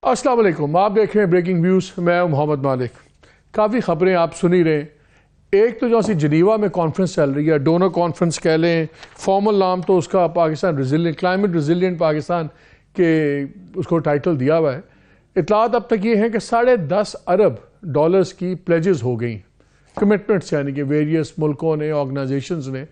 अस्सलाम वालेकुम, आप देख रहे हैं ब्रेकिंग न्यूज़। मैं हूं मोहम्मद मालिक। काफ़ी खबरें आप सुन ही रहे हैं। एक तो जो सी जनीवा में कॉन्फ्रेंस चल रही है, डोनर कॉन्फ्रेंस कह लें, फॉर्मल नाम तो उसका Pakistan resilient, climate resilient Pakistan के उसको टाइटल दिया हुआ है। इतलात अब तक ये है कि $10.5 अरब की प्लेजेस हो गई, कमिटमेंट्स, यानी कि वेरियस मुल्कों ने, ऑर्गेनाइजेशंस ने।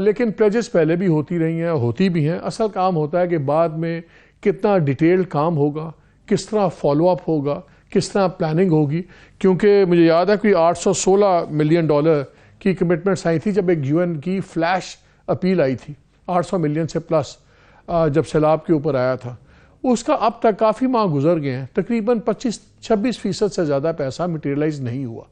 लेकिन प्लेजेस पहले भी होती रही हैं, होती भी हैं। असल काम होता है कि बाद में कितना डिटेल्ड काम होगा, किस तरह फॉलोअप होगा, किस तरह प्लानिंग होगी। क्योंकि मुझे याद है कि $816 मिलियन की कमिटमेंट्स आई थी जब एक यूएन की फ्लैश अपील आई थी, 800 मिलियन से प्लस, जब सैलाब के ऊपर आया था। उसका अब तक काफ़ी माह गुजर गए हैं, तकरीबन 25-26% से ज़्यादा पैसा मटेरियलाइज नहीं हुआ।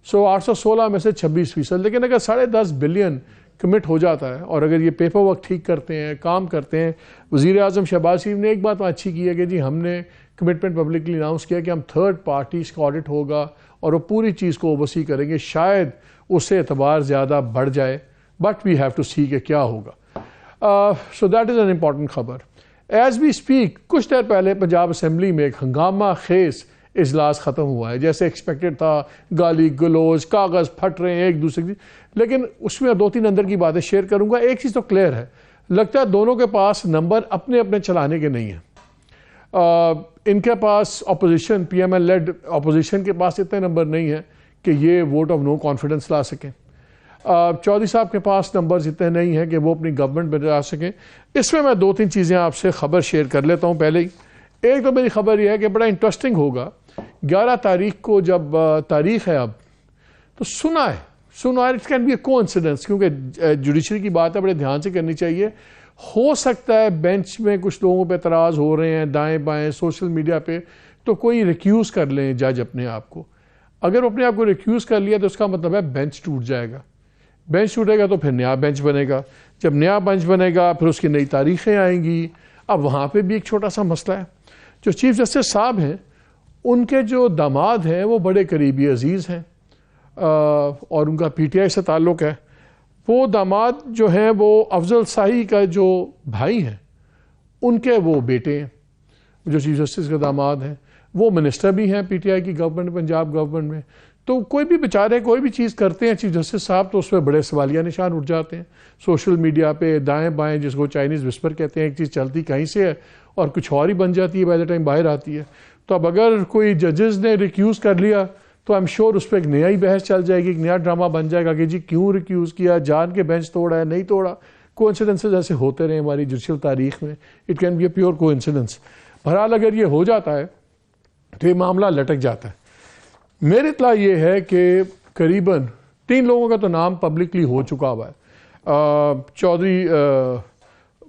816 में से 26%। लेकिन अगर $10.5 बिलियन कमिट हो जाता है और अगर ये पेपर वर्क ठीक करते हैं, काम करते हैं। वज़ीर आज़म शहबाज शरीफ ने एक बात अच्छी की है कि जी हमने कमिटमेंट पब्लिकली अनाउंस किया कि हम थर्ड पार्टीज़ का ऑडिट होगा और वो पूरी चीज़ को ओवरसी करेंगे। शायद उससे एतबार ज़्यादा बढ़ जाए, बट वी हैव टू सी कि क्या होगा। So that is an important खबर। एज वी स्पीक, कुछ देर पहले पंजाब असम्बली में एक हंगामा खेज इजलास ख़त्म हुआ है, जैसे एक्सपेक्टेड था। गाली गलोज, कागज़ फट रहे हैं एक दूसरे की। लेकिन उसमें 2-3 अंदर की बातें शेयर करूंगा। एक चीज़ तो क्लियर है, लगता है दोनों के पास नंबर अपने अपने चलाने के नहीं हैं। इनके पास अपोजिशन, PML लेड अपोजिशन के पास इतने नंबर नहीं है कि ये वोट ऑफ नो कॉन्फिडेंस ला सकें। चौधरी साहब के पास नंबर्स इतने नहीं हैं कि वो अपनी गवर्नमेंट बना सकें। इसमें मैं 2-3 चीज़ें आपसे खबर शेयर कर लेता हूँ। पहले ही एक तो मेरी खबर यह है कि बड़ा इंटरेस्टिंग होगा, 11 तारीख को जब तारीख है अब, तो सुना है it can be A coincidence, क्योंकि जुडिशरी की बात है, बड़े ध्यान से करनी चाहिए। हो सकता है बेंच में कुछ लोगों पे एतराज़ हो रहे हैं, दाएं बाएं सोशल मीडिया पे, तो कोई रिक्यूज़ कर लें जज अपने आप को। अगर वो अपने आप को रिक्यूज़ कर लिया तो उसका मतलब है बेंच टूट जाएगा। बेंच टूटेगा तो फिर नया बेंच बनेगा। जब नया बेंच बनेगा फिर उसकी नई तारीखें आएंगी। अब वहाँ पर भी एक छोटा सा मसला है। जो चीफ जस्टिस साहब हैं, उनके जो दामाद हैं वो बड़े करीबी अजीज़ हैं और उनका PTI से ताल्लुक़ है। वो दामाद जो हैं वो अफजल शाही का जो भाई हैं, उनके वो बेटे हैं। जो चीफ जस्टिस के दामाद हैं वो मिनिस्टर भी हैं PTI की गवर्नमेंट, पंजाब गवर्नमेंट में। तो कोई भी बेचारे कोई भी चीज़ करते हैं चीफ जस्टिस साहब, तो उस पर बड़े सवालिया निशान उठ जाते हैं। सोशल मीडिया पे दाएँ बाएँ, जिसको चाइनीज़ विस्पर कहते हैं, एक चीज़ चलती कहीं से है और कुछ और ही बन जाती है, बाय द टाइम बाहर आती है। तो अब अगर कोई जजेस ने रिक्यूज़ कर लिया तो आई एम श्योर उस पर एक नया ही बहस चल जाएगी, एक नया ड्रामा बन जाएगा कि जी क्यों रिक्यूज़ किया, जान के बेंच तोड़ा है, नहीं तोड़ा। कोइंसिडेंसेस ऐसे होते रहे हमारी जुडिशल तारीख में, it can be a pure coincidence. बहरहाल अगर ये हो जाता है तो ये मामला लटक जाता है। मेरी इत्तला ये है कि करीबन 3 लोगों का तो नाम पब्लिकली हो चुका हुआ है। चौधरी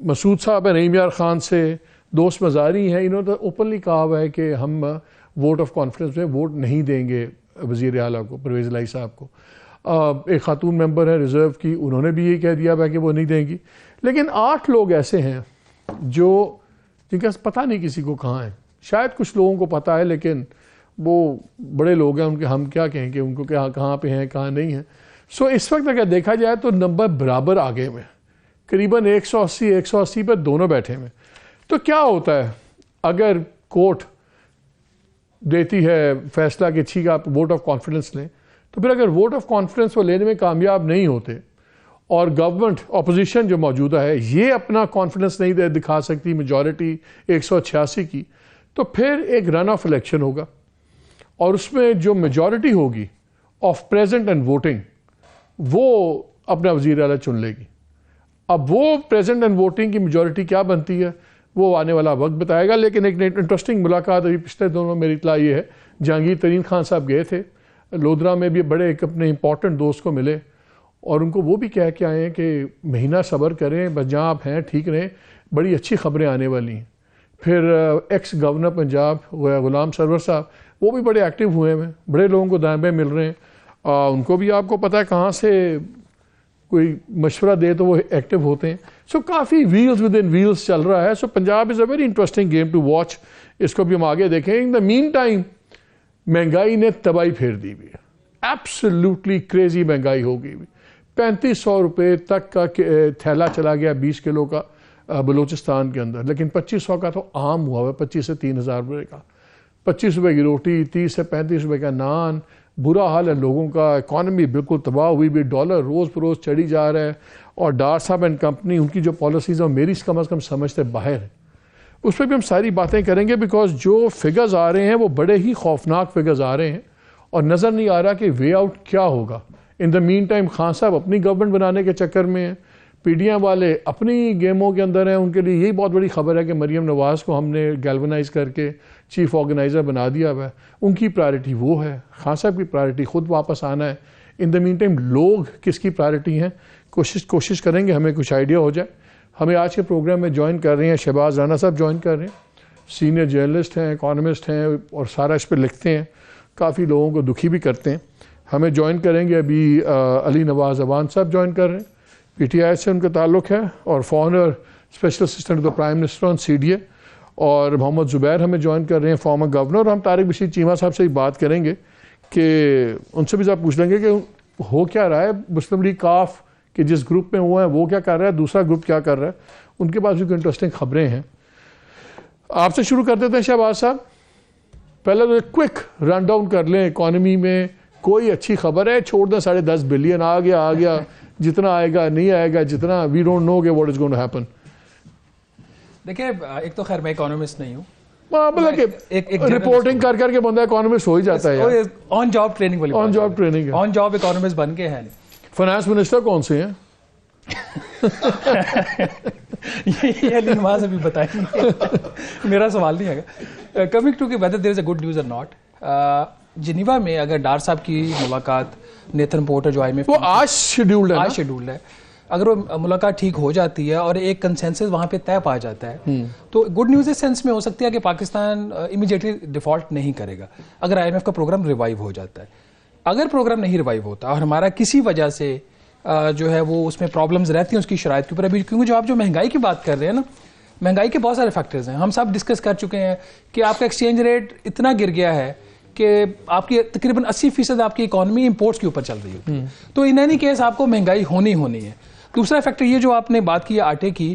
मसूद साहब है, नईम यार खान से दोस्त मज़ारी हैं। इन्होंने तो ओपनली कहा हुआ है कि हम वोट ऑफ कॉन्फिडेंस में वोट नहीं देंगे वज़ीर आला को, परवेज़ इलाही साहब को। एक खातून मेंबर है रिज़र्व की, उन्होंने भी ये कह दिया है कि वो नहीं देंगी। लेकिन 8 लोग ऐसे हैं जो जिनका पता नहीं किसी को कहाँ है। शायद कुछ लोगों को पता है, लेकिन वो बड़े लोग हैं, उनके हम क्या कहेंगे उनको क्या कहाँ पे हैं कहाँ नहीं हैं। सो इस वक्त अगर देखा जाए तो नंबर बराबर आगे में, करीबन 180 पर दोनों बैठे हुए। तो क्या होता है अगर कोर्ट देती है फैसला कि ठीक है आप वोट ऑफ कॉन्फिडेंस लें, तो फिर अगर वोट ऑफ कॉन्फिडेंस वो लेने में कामयाब नहीं होते और गवर्नमेंट अपोजिशन जो मौजूदा है ये अपना कॉन्फिडेंस नहीं दिखा सकती, मेजॉरिटी 186 की, तो फिर एक रन ऑफ इलेक्शन होगा और उसमें जो मेजॉरिटी होगी ऑफ प्रेजेंट एंड वोटिंग वो अपना वज़ीर आला चुन लेगी। अब वो प्रेजेंट एंड वोटिंग की मेजॉरिटी क्या बनती है वो आने वाला वक्त बताएगा। लेकिन एक इंटरेस्टिंग मुलाकात अभी पिछले दिनों मेरी इत्तला ये है, जहांगीर तरीन खान साहब गए थे लोधरा में, भी बड़े एक अपने इंपॉर्टेंट दोस्त को मिले और उनको वो भी कह के आए हैं कि महीना सब्र करें, बस जहाँ आप हैं ठीक रहें, बड़ी अच्छी खबरें आने वाली हैं। फिर एक्स गवर्नर पंजाब गुलाम सरवर साहब, वो भी बड़े एक्टिव हुए हैं, बड़े लोगों को दाएं मिल रहे हैं। उनको भी आपको पता है कहाँ से कोई मशवरा दे तो वो एक्टिव होते हैं। सो काफ़ी व्हील्स विद इन व्हील्स चल रहा है। So Punjab is a very interesting game to watch. इसको भी हम आगे देखें। इन द मीन टाइम महंगाई ने तबाही फेर दी हुई है, एब्सोल्युटली क्रेजी महंगाई हो गई हुई। 3500 रुपये तक का थैला चला गया 20 किलो का। बलूचिस्तान के अंदर, लेकिन 2500 का तो आम हुआ हुआ है, 25 से 3000 रुपये का। 25 रुपये की रोटी, 30 से 35 रुपये का नान, बुरा हाल है लोगों का। इकॉनमी बिल्कुल तबाह हुई भी, डॉलर रोज़ बरोज़ चढ़ी जा रहा है। और डार साहब एंड कंपनी, उनकी जो पॉलिसीज़ हैं मेरी कम अज़ कम समझते बाहर है। उस पर भी हम सारी बातें करेंगे, बिकॉज जो फिगर्स आ रहे हैं वो बड़े ही खौफनाक फिगर्स आ रहे हैं और नज़र नहीं आ रहा कि वे आउट क्या होगा। In the mean time Khan साहब अपनी गवर्नमेंट बनाने के चक्कर में हैं, पीडीएम वाले अपनी गेमों के अंदर हैं। उनके लिए यही बहुत बड़ी खबर है कि मरीम नवाज़ को हमने गैल्वनाइज करके चीफ ऑर्गेनाइज़र बना दिया हुआ है। उनकी प्रायोरिटी वो है, खान साहब की प्रायोरिटी खुद वापस आना है। इन द मीन टाइम लोग किसकी प्रायोरिटी हैं, कोशिश करेंगे हमें कुछ आइडिया हो जाए। हमें आज के प्रोग्राम में ज्वाइन कर रहे हैं शहबाज राना साहब, ज्वाइन कर रहे हैं, सीनियर जर्नलिस्ट हैं, इकॉनमिस्ट हैं और सारा इस पर लिखते हैं, काफ़ी लोगों को दुखी भी करते हैं। हमें ज्वाइन करेंगे अभी अली नवाज अवान साहब ज्वाइन कर रहे हैं, पीटीआई से उनका ताल्लुक़ है और former special assistant to the prime minister on CDA. और मोहम्मद जुबैर हमें ज्वाइन कर रहे हैं, फॉर्मर गवर्नर। हम तारिक बशीर चीमा साहब से ही बात करेंगे कि उनसे भी साहब पूछ लेंगे कि हो क्या रहा है मुस्लिम लीग काफ कि जिस ग्रुप में वो है वो क्या कर रहा है, दूसरा ग्रुप क्या कर रहा है। उनके पास भी कोई इंटरेस्टिंग खबरें हैं। आपसे शुरू कर देते हैं शहबाज साहब, पहले तो एक क्विक रन डाउन कर लें, इकॉनमी में कोई अच्छी खबर है, छोड़ दें 10.5 बिलियन आ गया, जितना आएगा नहीं आएगा, जितना वी डोंट नो के what is going to happen. देखिए, एक तो खैर मैं इकोनॉमिस्ट नहीं हूँ, एक रिपोर्टिंग कर करके बंदा इकोनॉमिस्ट हो ही जाता है। ऑन जॉब ट्रेनिंग वाली ऑन जॉब ट्रेनिंग है, ऑन जॉब इकोनॉमिस्ट बन के है नहीं। फाइनेंस मिनिस्टर कौन से हैं? ये अली नवाज अभी बताएंगे, मेरा सवाल नहीं है। Coming to weather there is a good news और नॉट, जिनीवा में अगर डार साहब की मुलाकात नेथन पोर्टर जो IMF वो आज शेड्यूल्ड है, अगर वो मुलाकात ठीक हो जाती है और एक कंसेंसस वहां पे तय पा जाता है तो गुड न्यूज इस सेंस में हो सकती है कि पाकिस्तान इमीडिएटली डिफॉल्ट नहीं करेगा अगर IMF का प्रोग्राम रिवाइव हो जाता है। अगर प्रोग्राम नहीं रिवाइव होता और हमारा किसी वजह से जो है वो उसमें प्रॉब्लम्स रहती हैं उसकी शराइत के ऊपर, अभी क्योंकि जो आप जो महंगाई की बात कर रहे हैं ना, महंगाई के बहुत सारे फैक्टर्स हैं, हम सब डिस्कस कर चुके हैं कि आपका एक्सचेंज रेट इतना गिर गया है कि आपकी तकरीबन 80% आपकी इकोनॉमी इंपोर्ट्स के ऊपर चल रही होती है। तो इन एनी केस आपको महंगाई होनी है। दूसरा फैक्टर ये जो आपने बात की आटे की,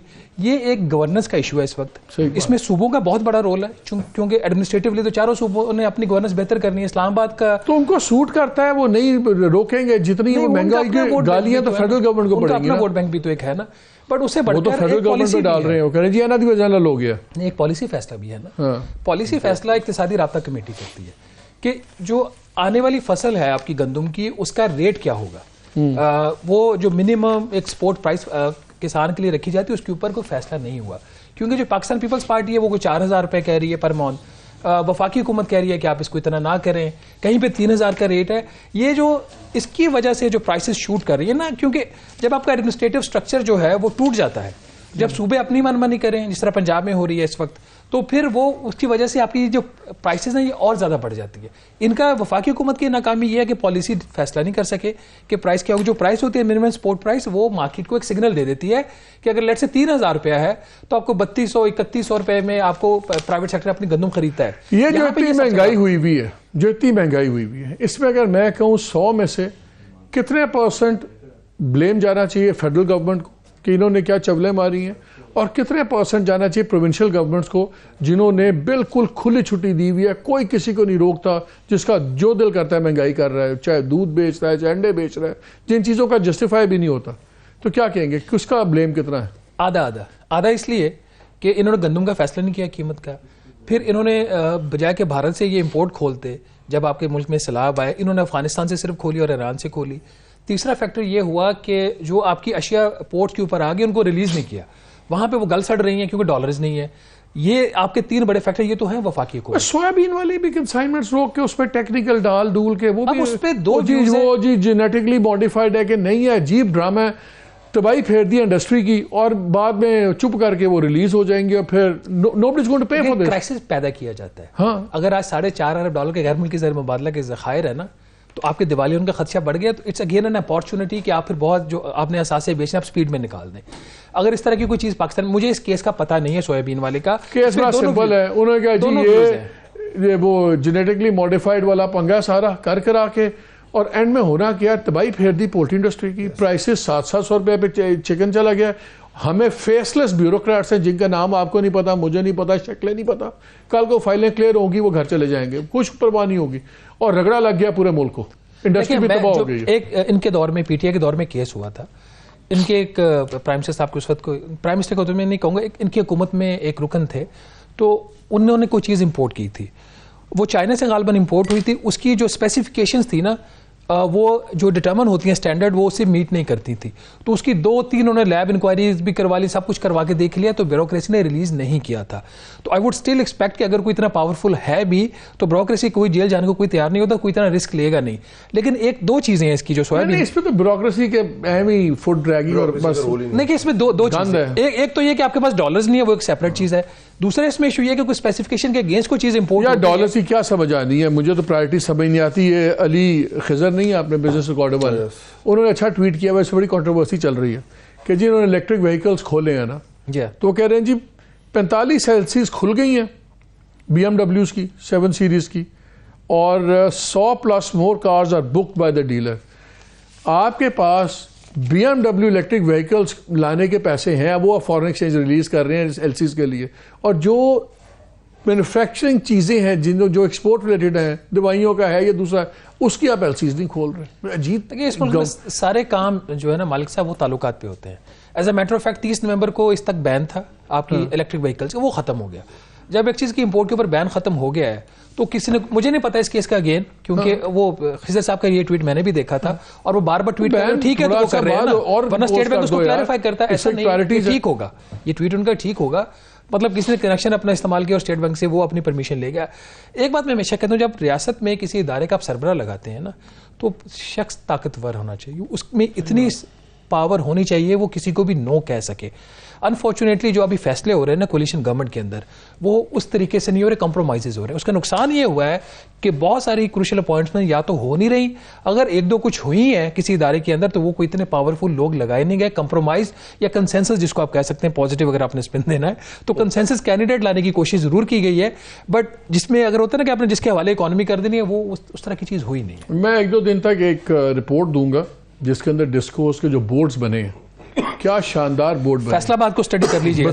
ये एक गवर्नेंस का इशू है इस वक्त। इसमें सूबों का बहुत बड़ा रोल है क्योंकि एडमिनिस्ट्रेटिवली तो चारों सूबों ने अपनी गवर्नेंस बेहतर करनी है। इस्लामाबाद का तो उनको सूट करता है, वो नहीं रोकेंगे जितनी वो महंगाई की गालियां तो फेडरल गवर्नमेंट को पड़ेंगी। अपना वोट बैंक भी तो एक है ना, बट उससे बढ़कर तो फेडरल गवर्नमेंट पे डाल रहे हो, कह रहे जी अनादी जनरल हो गया। एक पॉलिसी फैसला भी है ना, पॉलिसी फैसला इक्तिसादी राब्ता कमेटी करती है कि जो आने वाली फसल है आपकी गंदम की उसका रेट क्या होगा। वो जो मिनिमम एक्सपोर्ट प्राइस किसान के लिए रखी जाती है उसके ऊपर कोई फैसला नहीं हुआ, क्योंकि जो पाकिस्तान पीपल्स पार्टी है वो कोई 4000 रुपए कह रही है पर मौन, वफाकी हुकूमत कह रही है कि आप इसको इतना ना करें, कहीं पे 3000 का रेट है। ये जो इसकी वजह से जो प्राइसेस शूट कर रही है ना, क्योंकि जब आपका एडमिनिस्ट्रेटिव स्ट्रक्चर जो है वो टूट जाता है, जब सूबे अपनी मनमानी करें जिस तरह पंजाब में हो रही है इस वक्त, तो फिर वो उसकी वजह से आपकी जो प्राइसेस हैं ये और ज़्यादा बढ़ जाती है। इनका वफाकी हुकूमत की नाकामी ये है कि पॉलिसी फैसला नहीं कर सके कि प्राइस क्या होगी। जो प्राइस होती है मिनिमम सपोर्ट प्राइस, वो मार्केट को एक सिग्नल दे देती है कि अगर लेट से 3000 रुपया है तो आपको 3200-3100 रुपए में आपको प्राइवेट सेक्टर अपनी गंदम खरीदता है। ये जो इतनी महंगाई हुई हुई है, जो इतनी महंगाई हुई हुई है, इसमें अगर मैं कहूँ 100 में से कितने % ब्लेम जाना चाहिए फेडरल गवर्नमेंट को कि इन्होंने क्या चवलें मारी हैं, और कितने % जाना चाहिए प्रोविंशियल गवर्नमेंट्स को जिन्होंने बिल्कुल खुली छुट्टी दी हुई है, कोई किसी को नहीं रोकता, जिसका जो दिल करता है महंगाई कर रहा है, चाहे दूध बेच रहा है चाहे अंडे बेच रहा है, जिन चीज़ों का जस्टिफाई भी नहीं होता। तो क्या कहेंगे, किसका ब्लेम कितना है? आधा इसलिए कि इन्होंने गंदम का फैसला नहीं किया कीमत का, फिर इन्होंने बजाय के भारत से ये इम्पोर्ट खोलते, जब आपके मुल्क में सैलाब आए इन्होंने अफगानिस्तान से सिर्फ खोली और ईरान से खोली। तीसरा फैक्टर ये हुआ कि जो आपकी अशिया पोर्ट के ऊपर आ गई उनको रिलीज नहीं किया, वहां पे वो गल सड़ रही हैं क्योंकि डॉलर्स नहीं है। ये आपके 3 बड़े फैक्टर ये तो हैं वफाकी को। सोयाबीन वाली भी कंसाइनमेंट्स रोक के उस पर टेक्निकल डाल डूल के वो भी उस पे दो जी जेनेटिकली मॉडिफाइड है कि नहीं है, अजीब ड्रामा है, तबाही फेर दी इंडस्ट्री की, और बाद में चुप करके वो रिलीज हो जाएंगे और फिर नोबडी इज गोइंग टू पे फॉर दिस। क्राइसिस पैदा किया जाता है। हाँ, अगर आज $4.5 अरब के गैर मुल्की ज़र मुबादला के ज़खायर है ना, तो आपके दिवालियन का खदशा बढ़ गया, तो इट्स अगेन एन अपॉर्चुनिटी कि आप फिर बहुत जो आपने असासे बेचने आप स्पीड में निकाल दें। अगर इस तरह की कोई चीज पाकिस्तान, मुझे इस केस का पता नहीं है सोयाबीन वाले का, केस बड़ा सिंपल है, उन्होंने कहा जी ये वो जेनेटिकली मॉडिफाइड वाला पंगा सारा कर करा के, और एंड में होना क्या, तबाही फेर दी पोल्ट्री इंडस्ट्री की। प्राइसेस 700-700 रुपए पे चिकन चला गया, हमें फेसलेस ब्यूरोक्रेट्स हैं जिनका नाम आपको नहीं पता, मुझे नहीं पता, शक्लें नहीं पता, कल को फाइलें क्लियर होगी वो घर चले जाएंगे, कुछ परवाह नहीं होगी, और रगड़ा लग गया पूरे मुल्क को, इंडस्ट्री भी तबाह हो गई है। एक इनके दौर में पीटीआई के दौर में केस हुआ था, इनके एक प्राइम मिनिस्टर साहब के उस वक्त को, प्राइम मिनिस्टर को तो मैं नहीं कहूँगा, इनकी हुकूमत में एक रुकन थे, तो उन्होंने कोई चीज़ इंपोर्ट की थी, वो चाइना से गालबन इंपोर्ट हुई थी, उसकी जो स्पेसिफिकेशंस थी ना वो जो डिटर्मन होती हैं स्टैंडर्ड, वो उसे मीट नहीं करती थी, तो उसकी 2-3 उन्होंने लैब इंक्वायरीज भी करवा ली, सब कुछ करवा के देख लिया, तो ब्यूरोक्रेसी ने रिलीज नहीं किया था। तो आई वुड स्टिल एक्सपेक्ट कि अगर कोई इतना पावरफुल है भी तो ब्यूरोक्रेसी कोई जेल जाने को कोई तैयार नहीं होता, कोई इतना रिस्क लेगा नहीं। लेकिन 1-2 चीजें हैं इसकी जो सोयाबीन, इसमें तो ब्यूरोक्रेसी के अहम ही फुट ड्रैगिंग और बस नहीं कि इसमें दो चीजें, एक तो ये कि आपके पास डॉलर्स नहीं है, वो एक सेपरेट चीज है। दूसरा इसमें इशू ये कि कोई स्पेसिफिकेशन के अगेंस्ट कोई चीज इंपोर्ट या डॉलर्स की क्या समझ आनी है, मुझे तो प्रायोरिटी समझ नहीं आती। ये अली खिजर नहीं है आपने बिजनेस रिकॉर्डर वाले, उन्होंने अच्छा ट्वीट किया, वैसे बड़ी कंट्रोवर्सी चल रही है कि जी उन्होंने इलेक्ट्रिक व्हीकल्स खोले हैं ना, तो कह रहे हैं जी 45 LCs खुल गई हैं BMWs की 7 सीरीज की, और 100+ more cars are booked by the dealer. आपके पास BMW इलेक्ट्रिक व्हीकल्स लाने के पैसे हैं, वो फॉरेन एक्सचेंज रिलीज कर रहे हैं LCs के लिए, और जो मैन्युफैक्चरिंग चीज़ें हैं जिन जो एक्सपोर्ट रिलेटेड हैं, दवाइयों का है या दूसरा, उसकी आप LCs नहीं खोल रहे। अजीब। देखिए इस मुल्क में सारे काम जो है ना मालिक साहब वो ताल्लुकात पे होते हैं। As a matter of fact 30 नवंबर को इस तक बैन था आपकी इलेक्ट्रिक व्हीकल्स का, वो खत्म हो गया। जब एक चीज़ की इंपोर्ट के ऊपर बैन खत्म हो गया है तो किसी ने, मुझे नहीं पता इस केस का अगेन, क्योंकि वो खिजर साहब का ये ट्वीट मैंने भी देखा था, और वो बार बार ट्वीट कर रहे हैं, ठीक है तो वो कर रहे हैं ना, वरना स्टेट बैंक उसको क्लैरिफाई करता है, ऐसा नहीं ठीक होगा, ये ट्वीट उनका ठीक होगा, मतलब किसी ने कनेक्शन अपना इस्तेमाल किया और स्टेट बैंक से वो अपनी परमिशन ले गया। एक बात मैं हमेशा कहता हूँ, जब रियासत में किसी इदारे का आप सरबराह लगाते हैं ना, तो शख्स ताकतवर होना चाहिए, उसमें इतनी पावर होनी चाहिए वो किसी को भी नो कह सके। अनफॉर्चुनेटली जो अभी फैसले हो रहे हैं ना कोलिशन गवर्नमेंट के अंदर, वो उस तरीके से नहीं हो रहे, कॉम्प्रोमाइजेज हो रहे हैं। उसका नुकसान ये हुआ है कि बहुत सारी क्रूशियल अपॉइंटमेंट या तो हो नहीं रही, अगर 1-2 कुछ हुई है किसी इदारे के अंदर तो वो कोई इतने पावरफुल लोग लगाए नहीं गए। कंप्रोमाइज या कंसेंसस जिसको आप कह सकते हैं, पॉजिटिव अगर आपने स्पिन देना है तो कंसेंसस कैंडिडेट लाने की कोशिश जरूर की गई है, बट जिसमें अगर होता है ना कि आपने जिसके हवाले इकोनॉमी कर देनी है, वो उस तरह की चीज हुई नहीं है। मैं 1-2 दिन तक एक रिपोर्ट दूंगा जिसके अंदर डिस्कोर्स के जो बोर्ड्स बने हैं, क्या शानदार बोर्ड बने। फैसलाबाद को स्टडी कर लीजिए,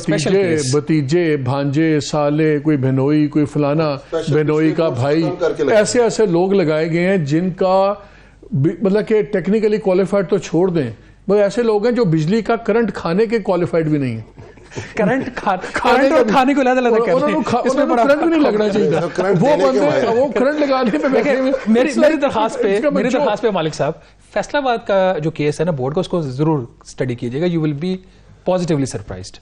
भतीजे भांजे साले, कोई बहनोई, कोई फलाना बहनोई का भाई, ऐसे ऐसे लोग लगाए गए हैं जिनका मतलब कि टेक्निकली क्वालिफाइड तो छोड़ दें, मगर ऐसे लोग हैं जो बिजली का करंट खाने के क्वालिफाइड भी नहीं है। करंट और खाने को अलग अलग इसमें करंट भी नहीं लगना चाहिए, वो बंदे वो करंट लगाने पे बैठे हुए। मेरी दरखास्त पे मालिक साहब, फैसलाबाद का जो केस है ना बोर्ड का, उसको जरूर स्टडी कीजिएगा, you will be positively surprised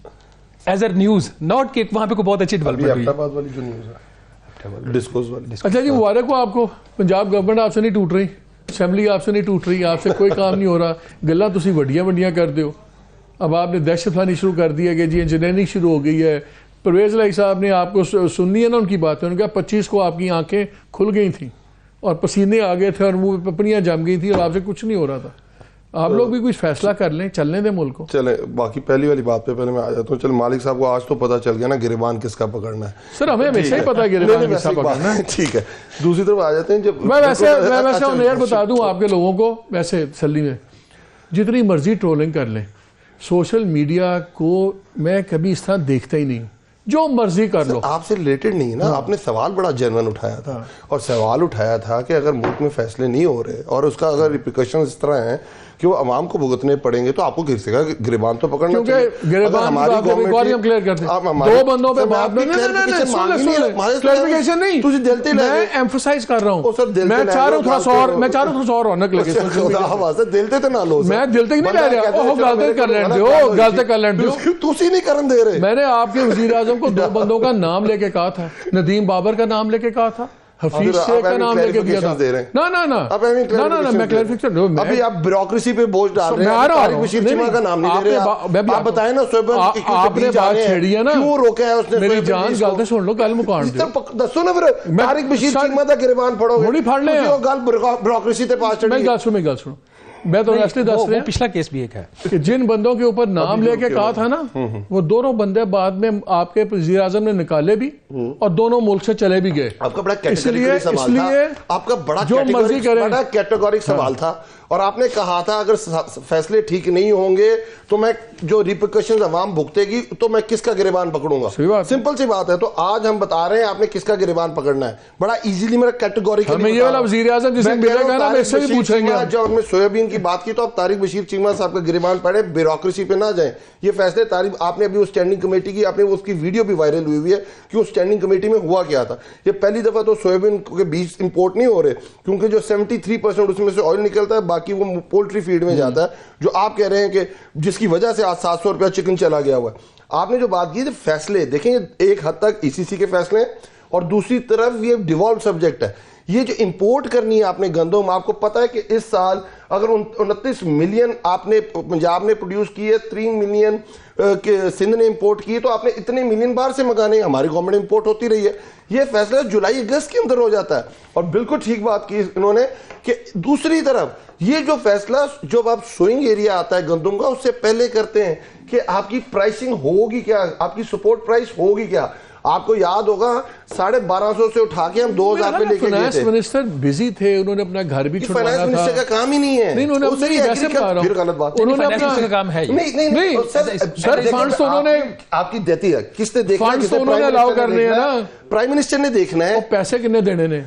as a news, not कि वहां पे कोई बहुत अच्छी डेवलपमेंट हुई। अहमदाबाद वाली जो न्यूज़ है, डिस्कोस वाली। अच्छा जी, मुबारक हो आपको, पंजाब गवर्नमेंट आपसे नहीं टूट रही, असेंबली आपसे नहीं टूट रही, आपसे कोई काम नहीं हो रहा, गल्लां तुसी वड्डियां वड्डियां कर दो। अब आपने दहशत फैलानी शुरू कर दी है कि जी इंजीनियरिंग शुरू हो गई है। परवेज लाइक साहब ने आपको सुननी है ना उनकी बातें, उन्होंने कहा 25 को आपकी आंखें खुल गई थी और पसीने आ गए थे और मुंह पे पपनियां जम गई थी और आपसे कुछ नहीं हो रहा था। आप लोग भी कुछ फैसला कर लें, चलने दें मुल्क को। चले, बाकी पहली वाली बात पे पहले मैं आ जाता हूँ। चल, मालिक साहब को आज तो पता चल गया ना गिरबान किसका पकड़ना है। सर हमें हमेशा ही पता है गिरबान किसका पकड़ना है। ठीक है, दूसरी तरफ आ जाते हैं। जब मैं वैसे यार बता दूं आपके लोगों को, वैसे तसल्ली में जितनी मर्जी ट्रोलिंग कर लें, सोशल मीडिया को मैं कभी इस तरह देखता ही नहीं, जो मर्जी कर लो। आपसे रिलेटेड नहीं है ना, आपने सवाल बड़ा जेन्युइन उठाया था, और सवाल उठाया था कि अगर मुल्क में फैसले नहीं हो रहे और उसका अगर रिप्रिकॉशन इस तरह हैं कि वो अवाम को भुगतने पड़ेंगे, तो आपको गिरबान तो पकड़ना चाहिए। गिरबान हमारी गवर्नमेंट क्लियर करते हैं, 2 बंदों पे बात नहीं, क्लैरिफिकेशन नहीं, मैं एम्फसाइज कर रहा हूं, मैं चाह रहा हूं थोड़ा सा और रौनक लगे। दिलते तो ना लो, मैं दिलते नहीं ले रहा, ओह गलती कर लेने दो, गलती कर लेने दो, तुसी नहीं करन दे रहे। मैंने आपके वजीर आजम को 2 बंदों का नाम लेके कहा था, नदीम बाबर का नाम लेके कहा था, हफीज शेख का नाम लेके दिया था। ना मैं क्लैरिफिकेशन, अभी आप ब्यूरोक्रेसी पे बोझ डाल रहे हैं। तारिक बशीर चीमा का नाम नहीं ले रहे आप बताएं ना। आपने बात छेड़ी है ना, क्यों रोका है उसने? मेरी जान गलती सुन लो, गल मुकान दसो ना फिर। तारिक बशीर चीमा दा गिरबान फड़ोगे, थोड़ी फड़ ले, गल ब्यूरोक्रेसी ते पास चढ़ी। मैं गल सुनो, मैं तो असली दस रहे पिछला केस भी एक है कि जिन बंदों के ऊपर नाम लेके कहा था ना, वो दोनों बंदे बाद में आपके वज़ीर आज़म ने निकाले भी और दोनों मुल्क से चले भी गए। आपका बड़ा कैटेगोरिकल सवाल था, आपका बड़ा कैटेगोरिक सवाल था, और आपने कहा था अगर फैसले ठीक नहीं होंगे तो मैं जो रिपरकशन अवाम भुगतेगी तो मैं किसका गिरबान पकड़ूंगा। सिंपल सी बात है। तो आज हम बता रहे हैं आपने किसका गिरबान पकड़ना है, बड़ा इजीली मेरा कैटेगोरिकल। ये वाला वज़ीर आज़म जिसे मिलेगा ना, मैं इससे भी पूछेंगे। जब हमने सोयाबीन की बात की तो आप तारिक बशीर चीमा साहब का गिरबान पड़े, ब्यूरोक्रेसी पे ना जाए। ये फैसले तारिक आपने अभी उस स्टैंडिंग कमेटी की, आपने उसकी वीडियो भी वायरल हुई है कि उस स्टैंडिंग कमेटी में हुआ क्या था। ये पहली दफा तो सोयाबीन के बीज इंपोर्ट नहीं हो रहे, क्योंकि जो 73% उसमें से ऑयल निकलता है, बाकी वो पोल्ट्री फीड में जाता है, जो आप कह रहे हैं कि जिसकी वजह से आज 700 रुपया चिकन चला गया हुआ है। आपने जो बात की थी फैसले, देखेंगे एक हद तक ईसीसी के फैसले हैं और दूसरी तरफ ये डिवॉल्व सब्जेक्ट है। ये जो इंपोर्ट करनी है आपने गंदम, आपको पता है कि इस साल अगर 29 मिलियन आपने पंजाब ने प्रोड्यूस की है, 3 मिलियन के सिंध ने इंपोर्ट की है, तो आपने इतने मिलियन बाहर से मंगाने, हमारी गवर्नमेंट इंपोर्ट होती रही है। ये फैसला जुलाई अगस्त के अंदर हो जाता है। और बिल्कुल ठीक बात की इन्होंने कि दूसरी तरफ ये जो फैसला जब आप सोइंग एरिया आता है गंदम का, उससे पहले करते हैं कि आपकी प्राइसिंग होगी क्या, आपकी सपोर्ट प्राइस होगी क्या। आपको याद होगा 1250 से उठा के हम 2000 पे लेके गए थे। फाइनेंस मिनिस्टर बिजी थे, उन्होंने अपना घर भी छुड़वाना था। फाइनेंस मिनिस्टर का काम ही नहीं है। नहीं, उन्होंने अपना वैसे बता रहा हूं, फिर गलत बात। उन्होंने अपना काम है। नहीं सर, फंड्स तो उन्होंने आपकी देती है, किसने देखा, फंड्स तो उन्होंने अलाउ करने हैं ना, प्राइम मिनिस्टर ने देखना है। पैसे कितने देने ने,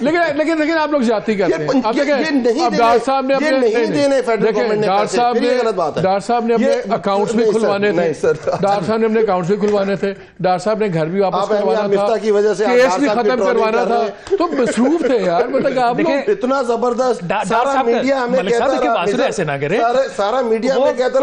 लेकिन आप लोग जाती करते हैं। अब देखें, अब डॉक्टर साहब ने अपने डॉक्टर साहब ने अपने अकाउंट्स भी खुलवाने थे, डॉक्टर साहब ने अपने अकाउंट्स भी खुलवाने थे, डॉक्टर साहब ने घर भी वापस करवाना था, की वजह से केस भी खत्म करवाना था, तो मसरूफ थे यार। मतलब आप लोग इतना जबरदस्त, सारा मीडिया हमें कहता ऐसे ना करे, सारा मीडिया हमें कहता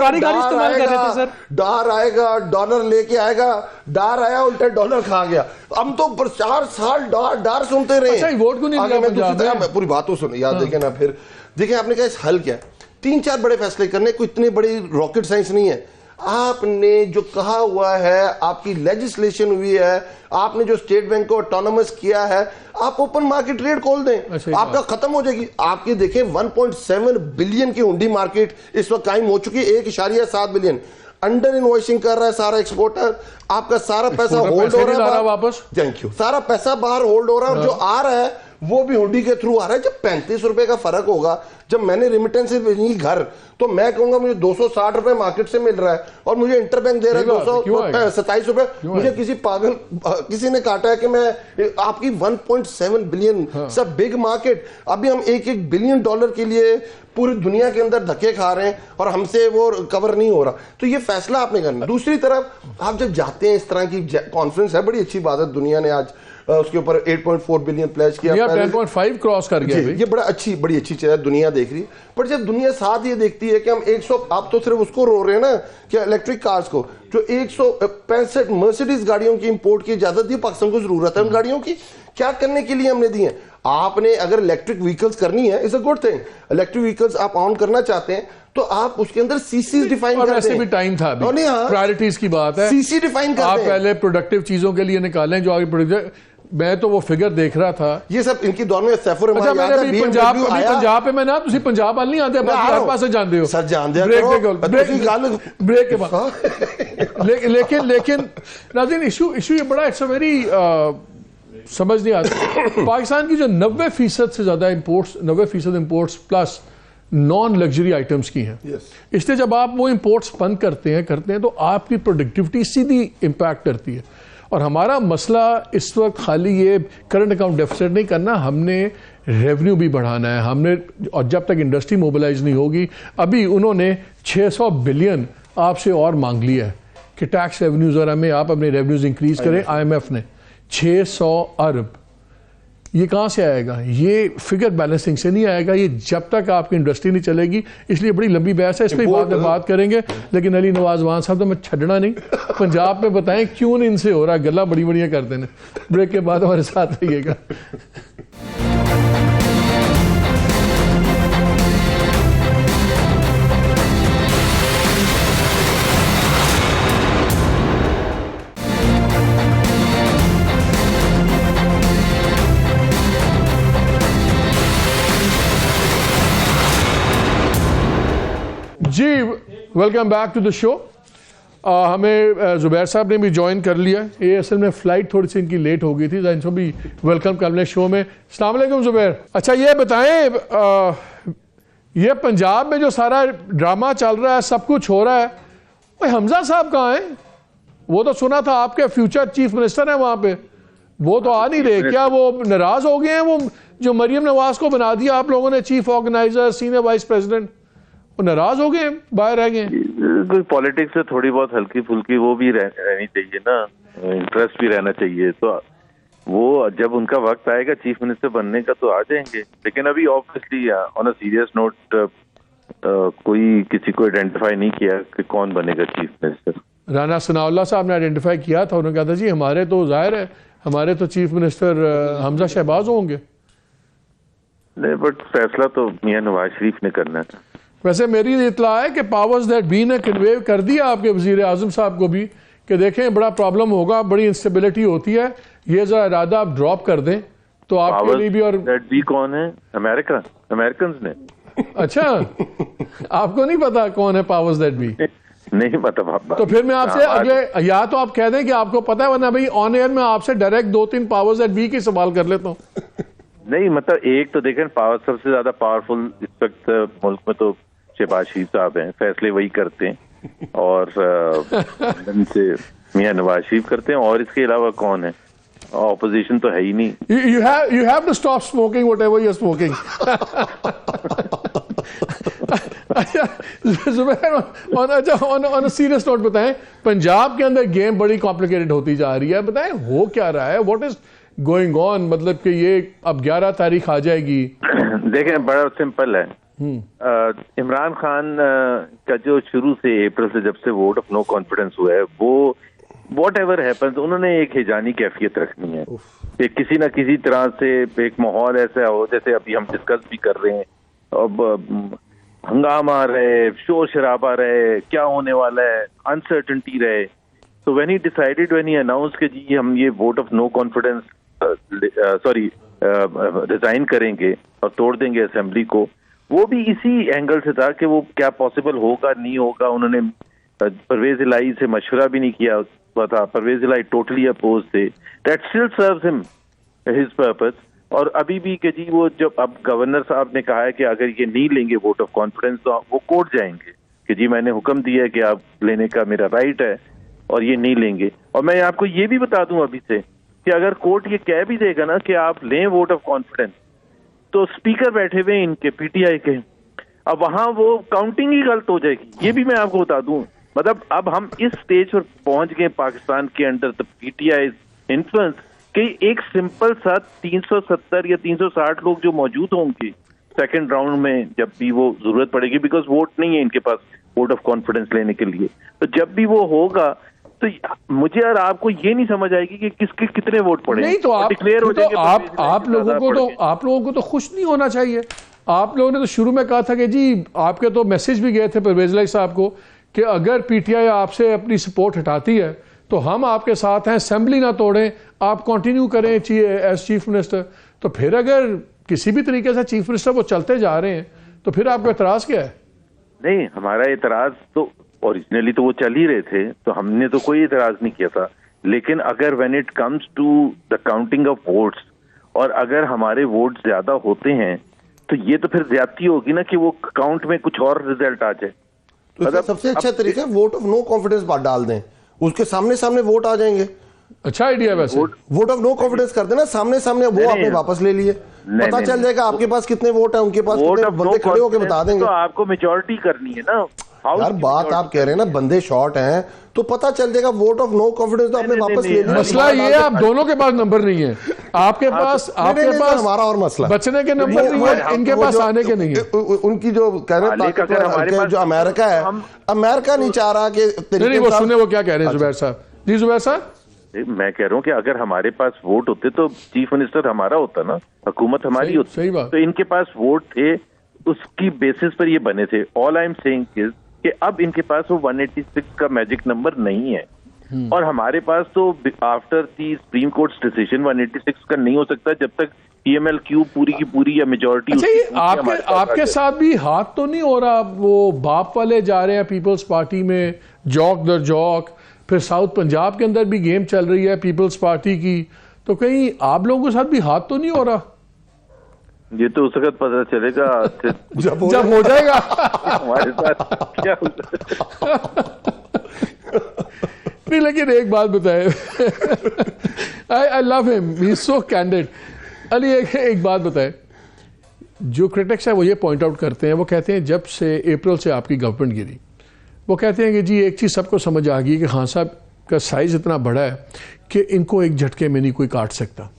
डॉलर आएगा, डॉलर लेके आएगा, डॉलर आया उल्टा डॉलर खा गया। हम तो 4 साल डॉलर सुनते रहे। वोट क्यों नहीं दिया? मैं पूरी बात तो सुन याद देखें ना, फिर देखें आपने कहा हल क्या है। 3-4 बड़े फैसले करने, कोई इतनी बड़ी रॉकेट साइंस नहीं है। आपने जो कहा हुआ है, आपकी लेजिस्लेशन हुई है, आपने जो स्टेट बैंक को ऑटोनोमस किया है, आप ओपन मार्केट ट्रेड खोल दें, आपका खत्म हो जाएगी। आपके देखें 1.7 बिलियन की हुंडी मार्केट इस वक्त कायम हो चुकी है, 1.7 बिलियन अंडर इनवॉइसिंग कर रहा है सारा एक्सपोर्टर। आपका सारा पैसा होल्ड हो रहा है वापस, थैंक यू, सारा पैसा बाहर होल्ड हो रहा है, और जो आ रहा है वो भी हुंडी के थ्रू आ रहा है। जब 35 रुपए का फर्क होगा, जब मैंने रिमिटेंस से भेजी घर, तो मैं कहूंगा मुझे 260 रुपए मार्केट से मिल रहा है और मुझे इंटरबैंक दे रहा है 227 रुपए। मुझे किसी पागल किसी ने काटा है कि मैं आपकी 1.7 बिलियन सब बिग मार्केट, अभी हम 1-1 बिलियन डॉलर के लिए पूरी दुनिया के अंदर धक्के खा रहे हैं और हमसे वो कवर नहीं हो रहा। तो ये फैसला आपने करना। दूसरी तरफ आप जब जाते हैं, इस तरह की कॉन्फ्रेंस है, बड़ी अच्छी बात है, दुनिया ने आज उसके ऊपर 8.4 बिलियन प्लेज किया, 10.5 क्रॉस कर गया। ये बड़ी अच्छी चीज है, दुनिया देख रही। पर जब दुनिया साथ ये देखती है कि हम 100, आप तो सिर्फ उसको रो रहे हैं ना कि इलेक्ट्रिक कार्स को, जो 165 मर्सिडीज गाड़ियों की इंपोर्ट की इजाजत दी, पाकिस्तान को जरूरत है उन गाड़ियों की, क्या करने के लिए हमने दी है। आपने अगर इलेक्ट्रिक व्हीकल्स करनी है, it's a good thing, electric vehicles आप ऑन करना चाहते हैं तो आप उसके अंदर सीसी डिफाइन कर दें। ऐसे भी टाइम था, प्रायोरिटीज की बात है, सीसी डिफाइन कर दें। आप पहले प्रोडक्टिव चीजों के लिए निकालें जो आगे प्रोडक्टिव। मैं तो वो फिगर देख रहा था, ये सब इनकी दौर में सैफुर पंजाब पे मैं ना, तुसी पंजाब वाल नहीं आते, बाकी पास जानते हो सर, जानते हो ब्रेक के बाद। लेकिन नाज़रीन, इशू ये बड़ा, इट्स अ वेरी समझ नहीं आता। पाकिस्तान की जो 90% से ज्यादा imports, 90% imports plus non luxury items की हैं। इसलिए जब आप वो इंपोर्ट्स बंद करते हैं तो आपकी प्रोडक्टिविटी सीधी इंपैक्ट करती है। और हमारा मसला इस वक्त खाली ये करंट अकाउंट डेफिसिट नहीं करना, हमने रेवेन्यू भी बढ़ाना है हमने। और जब तक इंडस्ट्री मोबिलाइज नहीं होगी, अभी उन्होंने 600 बिलियन आपसे और मांग लिया है कि टैक्स रेवेन्यूज और हमें आप अपने रेवेन्यूज इंक्रीज करें। IMF ने 600 अरब, ये कहाँ से आएगा? ये फिगर बैलेंसिंग से नहीं आएगा, ये जब तक आपकी इंडस्ट्री नहीं चलेगी। इसलिए बड़ी लंबी बहस है, इस पर बाद में बात करेंगे। लेकिन अली नवाज वान साहब तो मैं छड़ना नहीं, पंजाब में बताएं क्यों नहीं इनसे हो रहा, गला बड़ी बढ़िया करते हैं। ब्रेक के बाद हमारे साथ रहिएगा। Welcome back to the show. हमें जुबैर साहब ने भी ज्वाइन कर लिया। ये असल में फ़्लाइट थोड़ी सी इनकी लेट हो गई थी, इनको भी वेलकम कर लें शो में। अस्सलाम वालेकुम जुबैर। अच्छा ये बताएं, ये पंजाब में जो सारा ड्रामा चल रहा है, सब कुछ हो रहा है, भाई हमजा साहब कहाँ हैं? वो तो सुना था आपके फ्यूचर चीफ मिनिस्टर हैं वहाँ पे, वो तो आ नहीं रहे। क्या वो नाराज़ हो गए हैं? वो जो मरियम नवाज को बना दिया आप लोगों ने chief organiser, senior vice president, वो नाराज हो गए, बाहर रह गए? कोई पॉलिटिक्स से थोड़ी बहुत हल्की फुल्की वो भी रहनी चाहिए ना, इंटरेस्ट भी रहना चाहिए। तो वो जब उनका वक्त आएगा चीफ मिनिस्टर बनने का तो आ जाएंगे, लेकिन अभी obviously on a serious note कोई किसी को आइडेंटिफाई नहीं किया कि कौन बनेगा चीफ मिनिस्टर। राना सनाउल्लाह साहब ने आइडेंटिफाई किया था, उन्होंने कहा था जी हमारे तो जाहिर है हमारे तो चीफ मिनिस्टर हमजा शहबाज होंगे। नहीं, बट फैसला तो मियां नवाज शरीफ ने करना था। वैसे मेरी इतला है कि पावर्स दैट बी ने कन्वे कर दिया आपके वजीर आजम साहब को भी कि देखें बड़ा प्रॉब्लम होगा, बड़ी इंस्टेबिलिटी होती है, ये जरा इरादा आप ड्रॉप कर दें तो आपके लिए भी। और दैट बी कौन है? अमेरिकन ने। अच्छा आपको नहीं पता कौन है पावर्स दैट बी? नहीं पता बाबा। तो फिर मैं आपसे अगले, या तो आप कह दें कि आपको पता है, वरना भाई ऑन एयर में आपसे डायरेक्ट 2-3 पावर्स दैट बी की सवाल कर लेता हूँ। नहीं मतलब एक तो देखें, पावर सबसे ज्यादा पावरफुल इस वक्त मुल्क में तो शहबाज शरीफ साहब हैं, फैसले वही करते हैं और से मियां नवाज शरीफ करते हैं, और इसके अलावा कौन है? ऑपोजिशन तो है ही नहीं। You have to stop smoking whatever you're smoking. On a serious note बताएं, पंजाब के अंदर गेम बड़ी कॉम्प्लिकेटेड होती जा रही है, बताएं हो क्या रहा है, व्हाट इज गोइंग ऑन? मतलब कि ये अब 11 तारीख आ जाएगी। देखें बड़ा सिंपल है। इमरान खान का जो शुरू से अप्रैल से जब से वोट ऑफ नो कॉन्फिडेंस हुआ है, वो वॉट एवर हैपन्स उन्होंने एक हिजानी कैफियत रखनी है कि किसी ना किसी तरह से एक माहौल ऐसा हो, जैसे अभी हम डिस्कस भी कर रहे हैं, अब हंगामा रहे, शोर शराबा रहे, क्या होने वाला है, अनसर्टेनिटी रहे। तो when he decided, when he announce कि जी हम ये vote of no confidence resign करेंगे और तोड़ देंगे असेंबली को, वो भी इसी एंगल से था कि वो क्या पॉसिबल होगा नहीं होगा। उन्होंने परवेज इलाही से मशवरा भी नहीं किया था, परवेज इलाही टोटली अपोज थे। That still serves him his purpose. और अभी भी कि जी वो जब अब गवर्नर साहब ने कहा है कि अगर ये नहीं लेंगे वोट ऑफ कॉन्फिडेंस तो वो कोर्ट जाएंगे कि जी मैंने हुक्म दिया है कि आप लेने का मेरा राइट है और ये नहीं लेंगे। और मैं आपको ये भी बता दूं अभी से कि अगर कोर्ट ये कह भी देगा ना कि आप लें वोट ऑफ कॉन्फिडेंस, तो स्पीकर बैठे हुए इनके पीटीआई के, अब वहां वो काउंटिंग ही गलत हो जाएगी। ये भी मैं आपको बता दूं। मतलब अब हम इस स्टेज पर पहुंच गए पाकिस्तान के अंडर द पीटीआई इन्फ्लुएंस कि एक सिंपल सा 370 या 360 लोग जो मौजूद होंगे सेकंड राउंड में जब भी वो जरूरत पड़ेगी, बिकॉज वोट नहीं है इनके पास वोट ऑफ कॉन्फिडेंस लेने के लिए, तो जब भी वो होगा तो मुझे और आपको ये नहीं समझ आएगी कि किसके कितने वोट पड़े। नहीं तो आप डिक्लेयर हो जाएंगे। आप लोगों को तो खुश नहीं होना चाहिए। आप लोगों ने तो शुरू में कहा था कि जी आपके तो मैसेज भी गए थे परवेज इलाही साहब को कि अगर पीटीआई आपसे अपनी सपोर्ट हटाती है तो हम आपके साथ हैं, असेंबली ना तोड़ें, आप कंटिन्यू करें एज चीफ मिनिस्टर। तो फिर अगर किसी भी तरीके से चीफ मिनिस्टर वो चलते जा रहे हैं तो फिर आपका एतराज क्या है? नहीं, हमारा एतराज तो ओरिजिनली तो वो चल ही रहे थे, तो हमने तो कोई एतराज नहीं किया था। लेकिन अगर when it comes to the counting of votes और अगर हमारे वोट ज्यादा होते हैं तो ये तो फिर ज्यादती होगी ना कि वो काउंट में कुछ और रिजल्ट आ जाए। तो मतलब सबसे अच्छा तरीका है वोट ऑफ नो कॉन्फिडेंस डाल दें, उसके सामने सामने वोट आ जाएंगे। अच्छा आइडिया वैसे। वोट ऑफ नो कॉन्फिडेंस कर देना, सामने सामने वो आपने वापस ले लिए, पता चल जाएगा आपके पास कितने वोट है, उनके पास कितने, बंदे खड़े होकर बता देंगे। तो आपको मेजॉरिटी करनी है ना यार, बात आप कह रहे हैं ना बंदे शॉर्ट हैं तो पता चल जाएगा। वोट ऑफ नो कॉन्फिडेंस तो आपने वापस ले लिया। मसला ये है आप दोनों के पास नंबर नहीं है, आपके पास हमारा और मसला बचने के नंबर नहीं है, इनके पास आने के नहीं है। उनकी जो कह रहे हैं जो अमेरिका है, अमेरिका नहीं चाह रहा कि नहीं, वो सुने वो क्या कह रहे हैं जुबैर साहब। जी जुबैर साहब, मैं कह रहा हूँ कि अगर हमारे पास वोट होते तो चीफ मिनिस्टर हमारा होता ना, हुकूमत हमारी होती। सही बात। तो इनके पास वोट थे, उसकी बेसिस पर ये बने थे। All I am saying is कि अब इनके पास वो 186 का मैजिक नंबर नहीं है, और हमारे पास तो after the supreme court decision 186 का नहीं हो सकता जब तक PMLQ पूरी की पूरी या मेजोरिटी। अच्छा, ये आपके साथ भी हाथ तो नहीं हो रहा? वो बाप वाले जा रहे हैं पीपल्स पार्टी में, जौक दर जौक, फिर साउथ पंजाब के अंदर भी गेम चल रही है पीपल्स पार्टी की, तो कहीं आप लोगों के साथ भी हाथ तो नहीं हो रहा? ये तो उस वक्त पता चलेगा जब हो जाएगा हमारे साथ क्या नहीं, लेकिन एक बात बताए, I love him, he is so candid. Ali, एक बात बताए, जो क्रिटिक्स है वो ये पॉइंट आउट करते हैं, वो कहते हैं जब से अप्रैल से आपकी गवर्नमेंट गिरी, वो कहते हैं कि जी एक चीज़ सबको समझ आ गई कि खान साहब का साइज़ इतना बड़ा है कि इनको एक झटके में नहीं कोई काट सकता।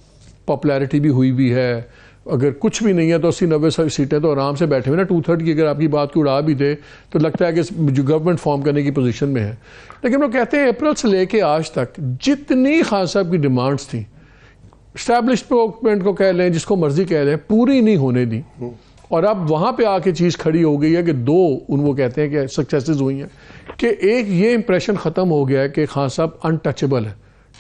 पॉपुलैरिटी भी हुई भी है, अगर कुछ भी नहीं है तो 80-90 सीटें तो आराम से बैठे हुए ना, 2/3 की अगर आपकी बात को उड़ा भी दे तो लगता है कि जो गवर्नमेंट फॉर्म करने की पोजीशन में है। लेकिन वो कहते हैं अप्रैल से लेके आज तक जितनी खान साहब की डिमांड्स थी, इस्टेब्लिशमेंट को कह लें, जिसको मर्जी कह लें, पूरी नहीं होने दी। और अब वहाँ पे आके चीज़ खड़ी हो गई है कि दो वो कहते हैं कि सक्सेसेस हुई हैं, कि एक ये इंप्रेशन ख़त्म हो गया है कि खान साहब अनटचेबल है,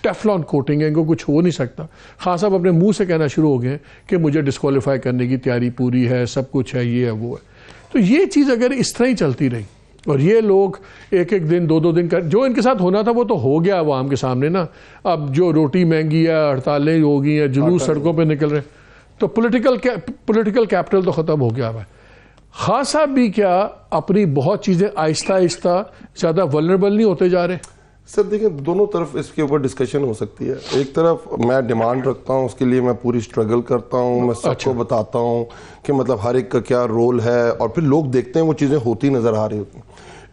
टेफलॉन कोटिंग है, इनको कुछ हो नहीं सकता। खान साहब अपने मुंह से कहना शुरू हो गए कि मुझे डिस्क्वालीफाई करने की तैयारी पूरी है, सब कुछ है, ये है वो है। तो ये चीज़ अगर इस तरह ही चलती रही और ये लोग एक एक दिन 2-2 दिन कर, जो इनके साथ होना था वो तो हो गया आवाम के सामने ना। अब जो रोटी महंगी है, हड़तालें हो गई हैं, जुलूस सड़कों पर निकल रहे, तो पॉलिटिकल कैपिटल तो ख़त्म हो गया है। खान साहब भी क्या अपनी बहुत चीज़ें आहिस्ता आहिस्ता ज़्यादा वल्नरेबल नहीं होते जा रहे? सर देखिए, दोनों तरफ इसके ऊपर डिस्कशन हो सकती है। एक तरफ मैं डिमांड रखता हूँ, उसके लिए मैं पूरी स्ट्रगल करता हूँ, मैं सबको बताता हूँ कि मतलब हर एक का क्या रोल है, और फिर लोग देखते हैं वो चीज़ें होती नज़र आ रही होती हैं।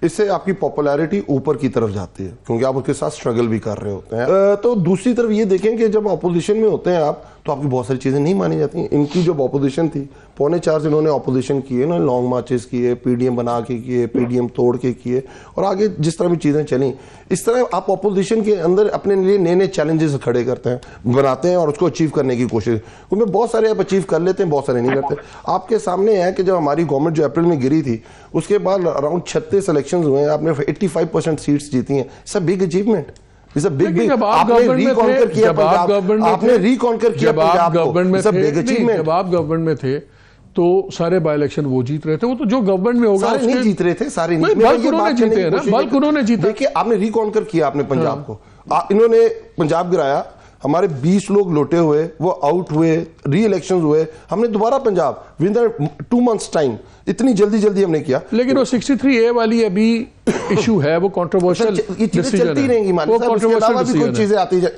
इससे आपकी पॉपुलैरिटी ऊपर की तरफ जाती है क्योंकि आप उसके साथ स्ट्रगल भी कर रहे होते हैं। तो दूसरी तरफ ये देखें कि जब अपोजिशन में होते हैं आप, तो आपकी बहुत सारी चीज़ें नहीं मानी जाती हैं। इनकी जो अपोजिशन थी, 4.25 इन्होंने अपोजिशन किए ना, लॉन्ग मार्चेस किए, PDM बना के किए, PDM तोड़ के किए, और आगे जिस तरह भी चीज़ें चली, इस तरह आप अपोजिशन के अंदर अपने लिए नए नए चैलेंजेस खड़े करते हैं, बनाते हैं और उसको अचीव करने की कोशिश। क्योंकि बहुत सारे आप अचीव कर लेते हैं, बहुत सारे नहीं करते। आपके सामने है कि जब हमारी गवर्नमेंट जो अप्रैल में गिरी थी, उसके बाद अराउंड 36 इलेक्शन हुए हैं, आपने 85% सीट्स जीती हैं। It's a big achievement. आपने रिकॉन्कर किया पंजाब, आपने रिकॉन्कर किया पंजाब को, इट्स अ बिग अचीवमेंट। जब आप गवर्नमेंट में थे तो सारे बाई इलेक्शन वो जीत रहे थे, वो तो जो गवर्नमेंट में होगा सारे नहीं जीत रहे थे, सारे नहीं, बल्कि उन्होंने जीते हैं ना, बल्कि उन्होंने जीते। देखिए, आपने रिकॉन्कर किया आपने पंजाब को, इन्होंने पंजाब गिराया, हमारे 20 लोग लौटे हुए, वो आउट हुए, री इलेक्शन हुए, हमने दोबारा Punjab with in 2 months time, इतनी जल्दी हमने किया। लेकिन वो 63A वाली अभी इशू है, वो कंट्रोवर्शियल चलती रहेंगी, भी कोई चीजें आती जाए।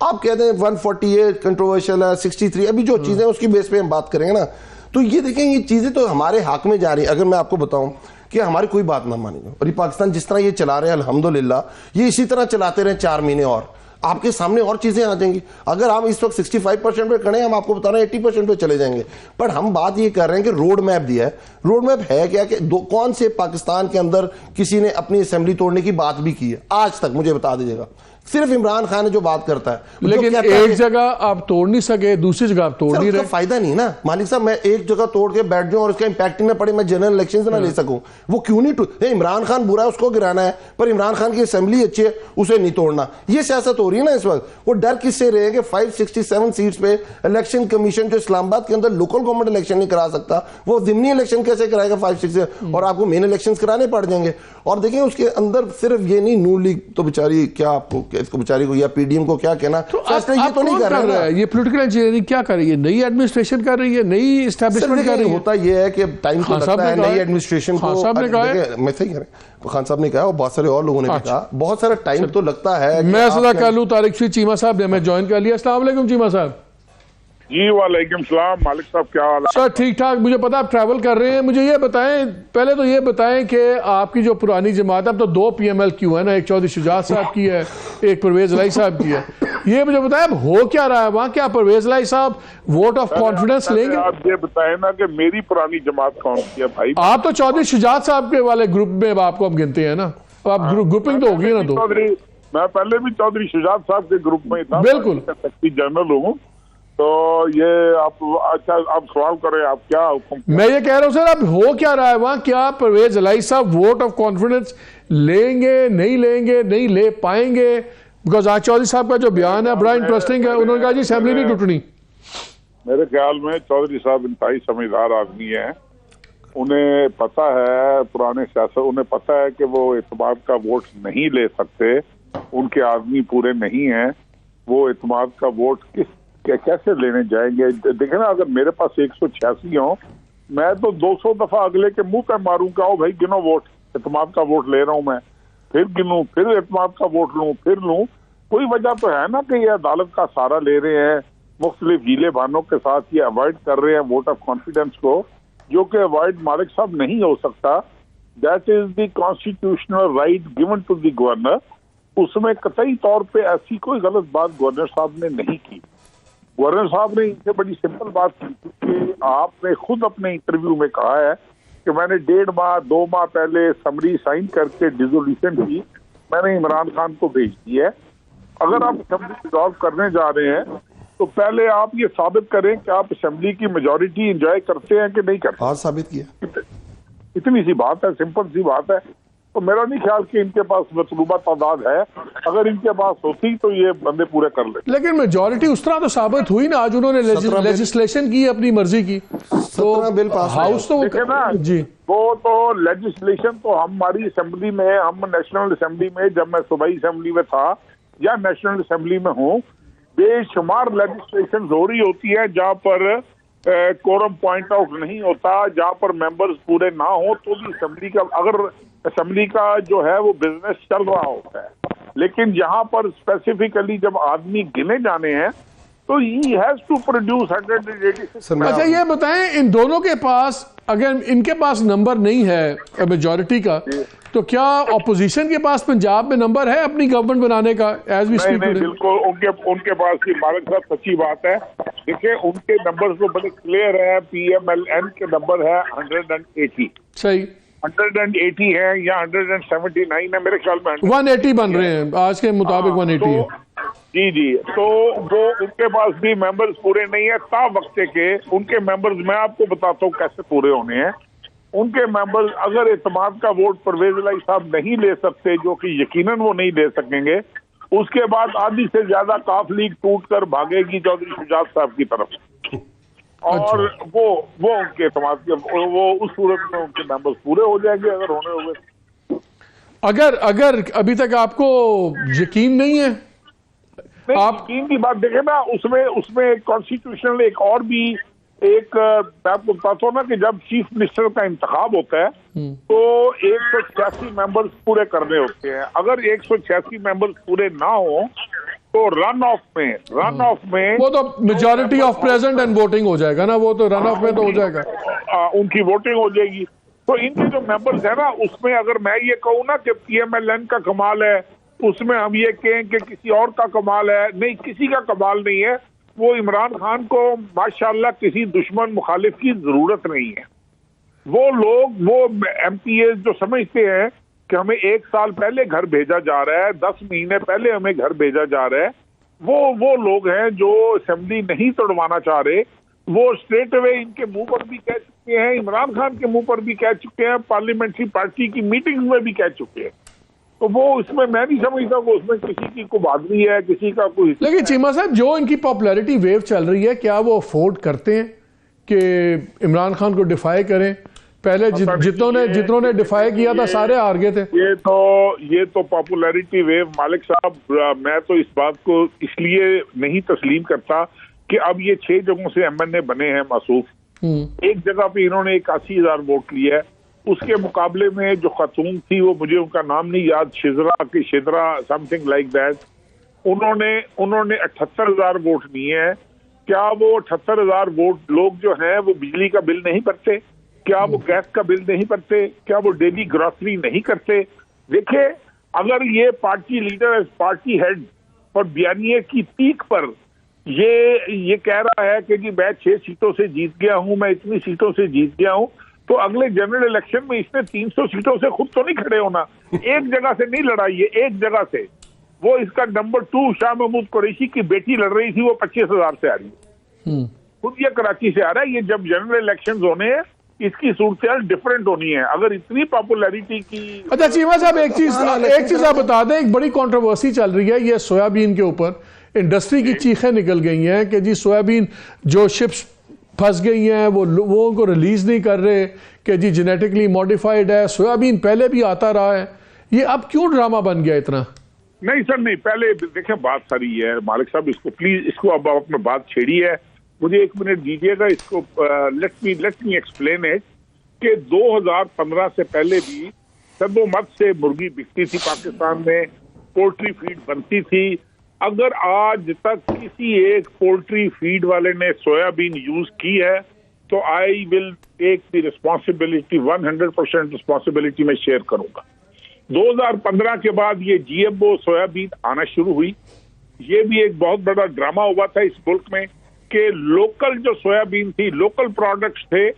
आप कहते हैं 148 कंट्रोवर्शियल है, 63, अभी जो चीजें उसकी बेस पे हम बात करेंगे ना, तो ये देखें ये चीजें तो हमारे हक में जा रही है। अगर मैं आपको बताऊं कि हमारी कोई बात ना मानी, और ये पाकिस्तान जिस तरह ये चला रहे हैं अल्हम्दुलिल्लाह, ये इसी तरह चलाते रहे 4 महीने, और आपके सामने और चीजें आ जाएंगी। अगर हम इस वक्त 65% पे खड़े हैं, हम आपको बता रहे हैं 80% पे चले जाएंगे। पर हम बात ये कर रहे हैं कि रोड मैप दिया है। रोड मैप है क्या कि कौन से पाकिस्तान के अंदर किसी ने अपनी असेंबली तोड़ने की बात भी की है आज तक? मुझे बता दीजिएगा। सिर्फ इमरान खान है जो बात करता है, लेकिन एक जगह आप तोड़ नहीं सके, दूसरी जगह आप तोड़ नहीं रहे। फायदा नहीं ना मालिक साहब, मैं एक जगह तोड़ के बैठ जाऊं और उसका इंपैक्ट ना पड़े, मैं जनरल इलेक्शन से ना ले सकूं, वो क्यों नहीं? इमरान खान बुरा है, उसको गिराना है, पर इमरान खान की असेंबली अच्छी है, उसे नहीं तोड़ना। ये सियासत हो रही है ना इस वक्त। वो डर किससे रहे कि 567 सीट्स पे इलेक्शन कमीशन जो इस्लामाबाद के अंदर लोकल गवर्नमेंट इलेक्शन नहीं करा सकता, वो जिमनी इलेक्शन कैसे कराएगा 5-6, और आपको मेन इलेक्शन कराने पड़ जाएंगे। और देखिए उसके अंदर सिर्फ ये नहीं, नून लीग तो बेचारी क्या, आपको इसको बेचारी को या PDM को क्या कहना, तो ये तो नहीं कर रहा है। ये पॉलिटिकल इंजीनियरिंग क्या कर रही है? नई एडमिनिस्ट्रेशन कर रही है, नई एस्टैब्लिशमेंट कर रही है। होता ये है कि टाइम तो लगता है नई एडमिनिस्ट्रेशन को। खान साहब ने कहा है, मैं सही कह रहा हूं, खान साहब ने कहा और बहुत सारे और लोगों ने भी कहा, बहुत सारा टाइम तो लगता है। मैं सदा कह लूं, तारिक शफी चीमा साहब ने मैं ज्वाइन कर लिया। अस्सलाम वालेकुम चीमा साहब। जी वालेकुम सलाम। मालिक साहब क्या हाल है? सर ठीक ठाक। मुझे पता आप ट्रैवल कर रहे हैं, मुझे ये बताएं, पहले तो ये बताएं कि आपकी जो पुरानी जमात है, अब तो 2 PMLQ है ना, एक चौधरी शुजात साहब की है, एक परवेज इलाही साहब की है। ये मुझे बताएं अब हो क्या रहा है वहाँ? क्या परवेज इलाही साहब वोट ऑफ कॉन्फिडेंस लेंगे? आप ये बताएं ना कि मेरी पुरानी जमात कौन सी है भाई? आप तो चौधरी शुजात साहब के वाले ग्रुप में आपको हम गिनते हैं ना, आप ग्रुपिंग तो होगी ना। तो मैं पहले भी चौधरी शुजात साहब के ग्रुप में था, बिल्कुल जनरल हूँ। तो ये आप अच्छा आप सवाल करें, आप क्या हुक्म? मैं ये कह रहा हूँ सर अब हो क्या रहा है वहाँ? क्या परवेज इलाही साहब वोट ऑफ कॉन्फिडेंस लेंगे, नहीं लेंगे, नहीं ले पाएंगे? बिकॉज आज चौधरी साहब का जो बयान है बड़ा इंटरेस्टिंग है। उन्होंने कहा जी असेंबली नहीं टूटनी। मेरे ख्याल में चौधरी साहब इंतहाई समझदार आदमी हैं। उन्हें पता है, पुराने सियासत, उन्हें पता है कि वो इत्तेमाद का वोट नहीं ले सकते, उनके आदमी पूरे नहीं हैं, वो इत्तेमाद का वोट कैसे लेने जाएंगे। देखे ना, अगर मेरे पास 186 हो, मैं तो 200 दफा अगले के मुंह पे मारूंगा, ओ भाई गिनो वोट, इत्तेमाद का वोट ले रहा हूं मैं, फिर गिनूं, फिर इत्तेमाद का वोट लूं, फिर लूं। कोई वजह तो है ना कि ये अदालत का सहारा ले रहे हैं, मुख्तलिफ हीले बहानों के साथ ये अवॉइड कर रहे हैं वोट ऑफ कॉन्फिडेंस को, जो कि अवॉइड मालिक साहब नहीं हो सकता। That is the constitutional right given to the governor. उसमें कतई तौर पे ऐसी कोई गलत बात गवर्नर साहब ने नहीं की। गवर्नर साहब ने इनसे बड़ी सिंपल बात की कि आपने खुद अपने इंटरव्यू में कहा है कि मैंने 1.5 माह 2 माह पहले समरी साइन करके डिसोल्यूशन की मैंने इमरान खान को भेज दी है। अगर आप असेंबली डिसॉल्व करने जा रहे हैं तो पहले आप ये साबित करें कि आप असेंबली की मेजॉरिटी एंजॉय करते हैं कि नहीं करते। आज साबित किया। इतनी सी बात है, सिंपल सी बात है। तो मेरा नहीं ख्याल कि इनके पास मतलूबा तादाद है। अगर इनके पास होती तो ये बंदे पूरे कर ले। लेकिन मेजॉरिटी उस तरह तो साबित हुई ना, आज उन्होंने लेजिस्लेशन की अपनी मर्जी की, तो बिल पास हाउस तो देखे ना जी, वो तो लेजिस्लेशन तो हमारी असेंबली में, हम नेशनल असेंबली में, जब मैं सूबाई असेंबली में था या नेशनल असेंबली में हूँ, बेशुमार लेजिस्लेशन हो रही होती है जहाँ पर कोरम पॉइंट आउट नहीं होता, जहाँ पर मेंबर्स पूरे ना हो, तो भी असेंबली का, अगर असेंबली का जो है वो बिजनेस चल रहा होता है। लेकिन यहाँ पर स्पेसिफिकली जब आदमी गिने जाने हैं तो ही हैज टू प्रोड्यूस 186। अच्छा ये बताएं, इन दोनों के पास, अगर इनके पास नंबर नहीं है मेजॉरिटी का, तो क्या ऑपोजिशन के पास पंजाब में नंबर है अपनी गवर्नमेंट बनाने का एज वी स्पीक टुडे? बिल्कुल उनके पास ही, मालिक साहब सच्ची बात है। देखिए उनके नंबर्स तो बड़े क्लियर है। PMLN के नंबर है 180, सही 180 है या 179 है, मेरे ख्याल में 180 बन रहे हैं आज के मुताबिक। 180 है जी। तो वो उनके पास भी मेंबर्स पूरे नहीं है। ता वक्ते के उनके मेंबर्स, मैं आपको बताता हूँ कैसे पूरे होने हैं। उनके मेंबर्स अगर इत्तेमाद का वोट परवेज इलाही साहब नहीं ले सकते, जो कि यकीनन वो नहीं ले सकेंगे, उसके बाद आधी से ज्यादा काफ लीग टूट कर भागेगी चौधरी शुजात साहब की तरफ, और वो उनके इत्तेमाद के, वो उस सूरत में उनके मेंबर्स पूरे हो जाएंगे अगर होने हुए। अगर अभी तक आपको यकीन नहीं है, आप यकीन की बात देखें ना, उसमें कॉन्स्टिट्यूशनल एक और भी एक, मैं आपको बताता हूँ ना कि जब चीफ मिनिस्टर का इंतखाब होता है तो 186 मेंबर्स पूरे करने होते हैं। अगर 186 मेंबर्स पूरे ना हो तो रन ऑफ में वो तो majority of present and voting हो जाएगा ना, वो तो रन ऑफ में तो हो जाएगा, उनकी वोटिंग हो जाएगी। तो इनके जो मेंबर्स है ना, उसमें अगर मैं ये कहूँ ना कि PMLN का कमाल है, उसमें हम ये कहें कि किसी और का कमाल है, नहीं, किसी का कमाल नहीं है। वो इमरान खान को माशाल्लाह किसी दुश्मन मुखालिफ की जरूरत नहीं है। वो लोग, वो MPA जो समझते हैं कि हमें 1 साल पहले घर भेजा जा रहा है, 10 महीने पहले हमें घर भेजा जा रहा है, वो लोग हैं जो असेंबली नहीं तोड़वाना चाह रहे। वो स्ट्रेट अवे इनके मुंह पर भी कह चुके हैं, इमरान खान के मुंह पर भी कह चुके हैं, पार्लियामेंट्री पार्टी की मीटिंग में भी कह चुके हैं। तो वो इसमें मैं नहीं समझता कि उसमें किसी की कोई बहादुरी है, किसी का कोई। लेकिन चीमा साहब, जो इनकी पॉपुलैरिटी वेव चल रही है, क्या वो अफोर्ड करते हैं कि इमरान खान को डिफाई करें? पहले जितनों ने डिफाई किया था सारे हार गए थे। ये तो पॉपुलैरिटी वेव, मालिक साहब, मैं तो इस बात को इसलिए नहीं तस्लीम करता कि अब ये 6 जगहों से MNA बने हैं मासूफ, एक जगह पे इन्होंने 81,000 वोट लिए है। उसके मुकाबले में जो खातून थी, वो मुझे उनका नाम नहीं याद, शिजरा समथिंग लाइक दैट, उन्होंने 78,000 वोट लिए हैं। क्या वो 78,000 वोट लोग जो हैं वो बिजली का बिल नहीं भरते? क्या वो गैस का बिल नहीं भरते? क्या वो डेली ग्रॉसरी नहीं करते? देखिए, अगर ये पार्टी लीडर, पार्टी हेड और बयानिए की पीक पर ये कह रहा है कि जी मैं 6 सीटों से जीत गया हूं, मैं इतनी सीटों से जीत गया हूं, तो अगले जनरल इलेक्शन में इसने 300 सीटों से खुद तो नहीं खड़े होना, एक जगह से नहीं लड़ाई है, एक जगह से। वो इसका नंबर 2 शाह महमूद कुरैशी की बेटी लड़ रही थी, वो 25,000 से आ रही है, खुद ये कराची से आ रहा है। ये जब जनरल इलेक्शन होने हैं, इसकी सूरत डिफरेंट होनी है। अगर इतनी पॉपुलैरिटी की। अच्छा चीमा साहब, एक चीज आप बता दें, एक बड़ी कंट्रोवर्सी चल रही है ये सोयाबीन के ऊपर। इंडस्ट्री की चीखें निकल गई हैं कि जी सोयाबीन जो शिप्स फंस गई हैं वो उनको रिलीज नहीं कर रहे कि जी जेनेटिकली मॉडिफाइड है, सोयाबीन पहले भी आता रहा है, ये अब क्यों ड्रामा बन गया इतना? नहीं सर नहीं, पहले देखें बात सारी है मालिक साहब, इसको प्लीज इसको अब आपने बात छेड़ी है, मुझे 1 मिनट दीजिएगा इसको। लेट मी एक्सप्लेन इट कि 2015 से पहले भी सदोमत से मुर्गी बिकती थी पाकिस्तान में, पोल्ट्री फीड बनती थी। अगर आज तक किसी एक पोल्ट्री फीड वाले ने सोयाबीन यूज की है तो I will take the responsibility, 100% responsibility में शेयर करूंगा। 2015 के बाद ये GMO सोयाबीन आना शुरू हुई। ये भी एक बहुत बड़ा ड्रामा हुआ था इस मुल्क में कि लोकल जो सोयाबीन थी, लोकल प्रोडक्ट्स थे,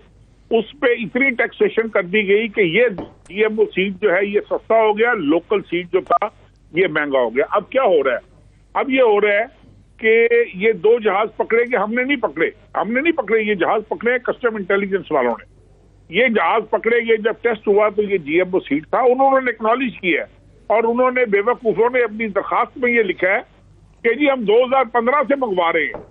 उस पे इतनी टैक्सेशन कर दी गई कि ये GMO सीड जो है ये सस्ता हो गया, लोकल सीड जो था ये महंगा हो गया। अब क्या हो रहा है? अब ये हो रहा है कि ये 2 जहाज पकड़े कि हमने नहीं पकड़े, ये जहाज पकड़े कस्टम इंटेलिजेंस वालों ने। ये जहाज पकड़े, ये जब टेस्ट हुआ तो ये GMO सीड था, उन्होंने एक्नॉलेज किया है और उन्होंने बेवकूफों ने अपनी दरखास्त में ये लिखा है कि जी हम 2015 से मंगवा रहे हैं।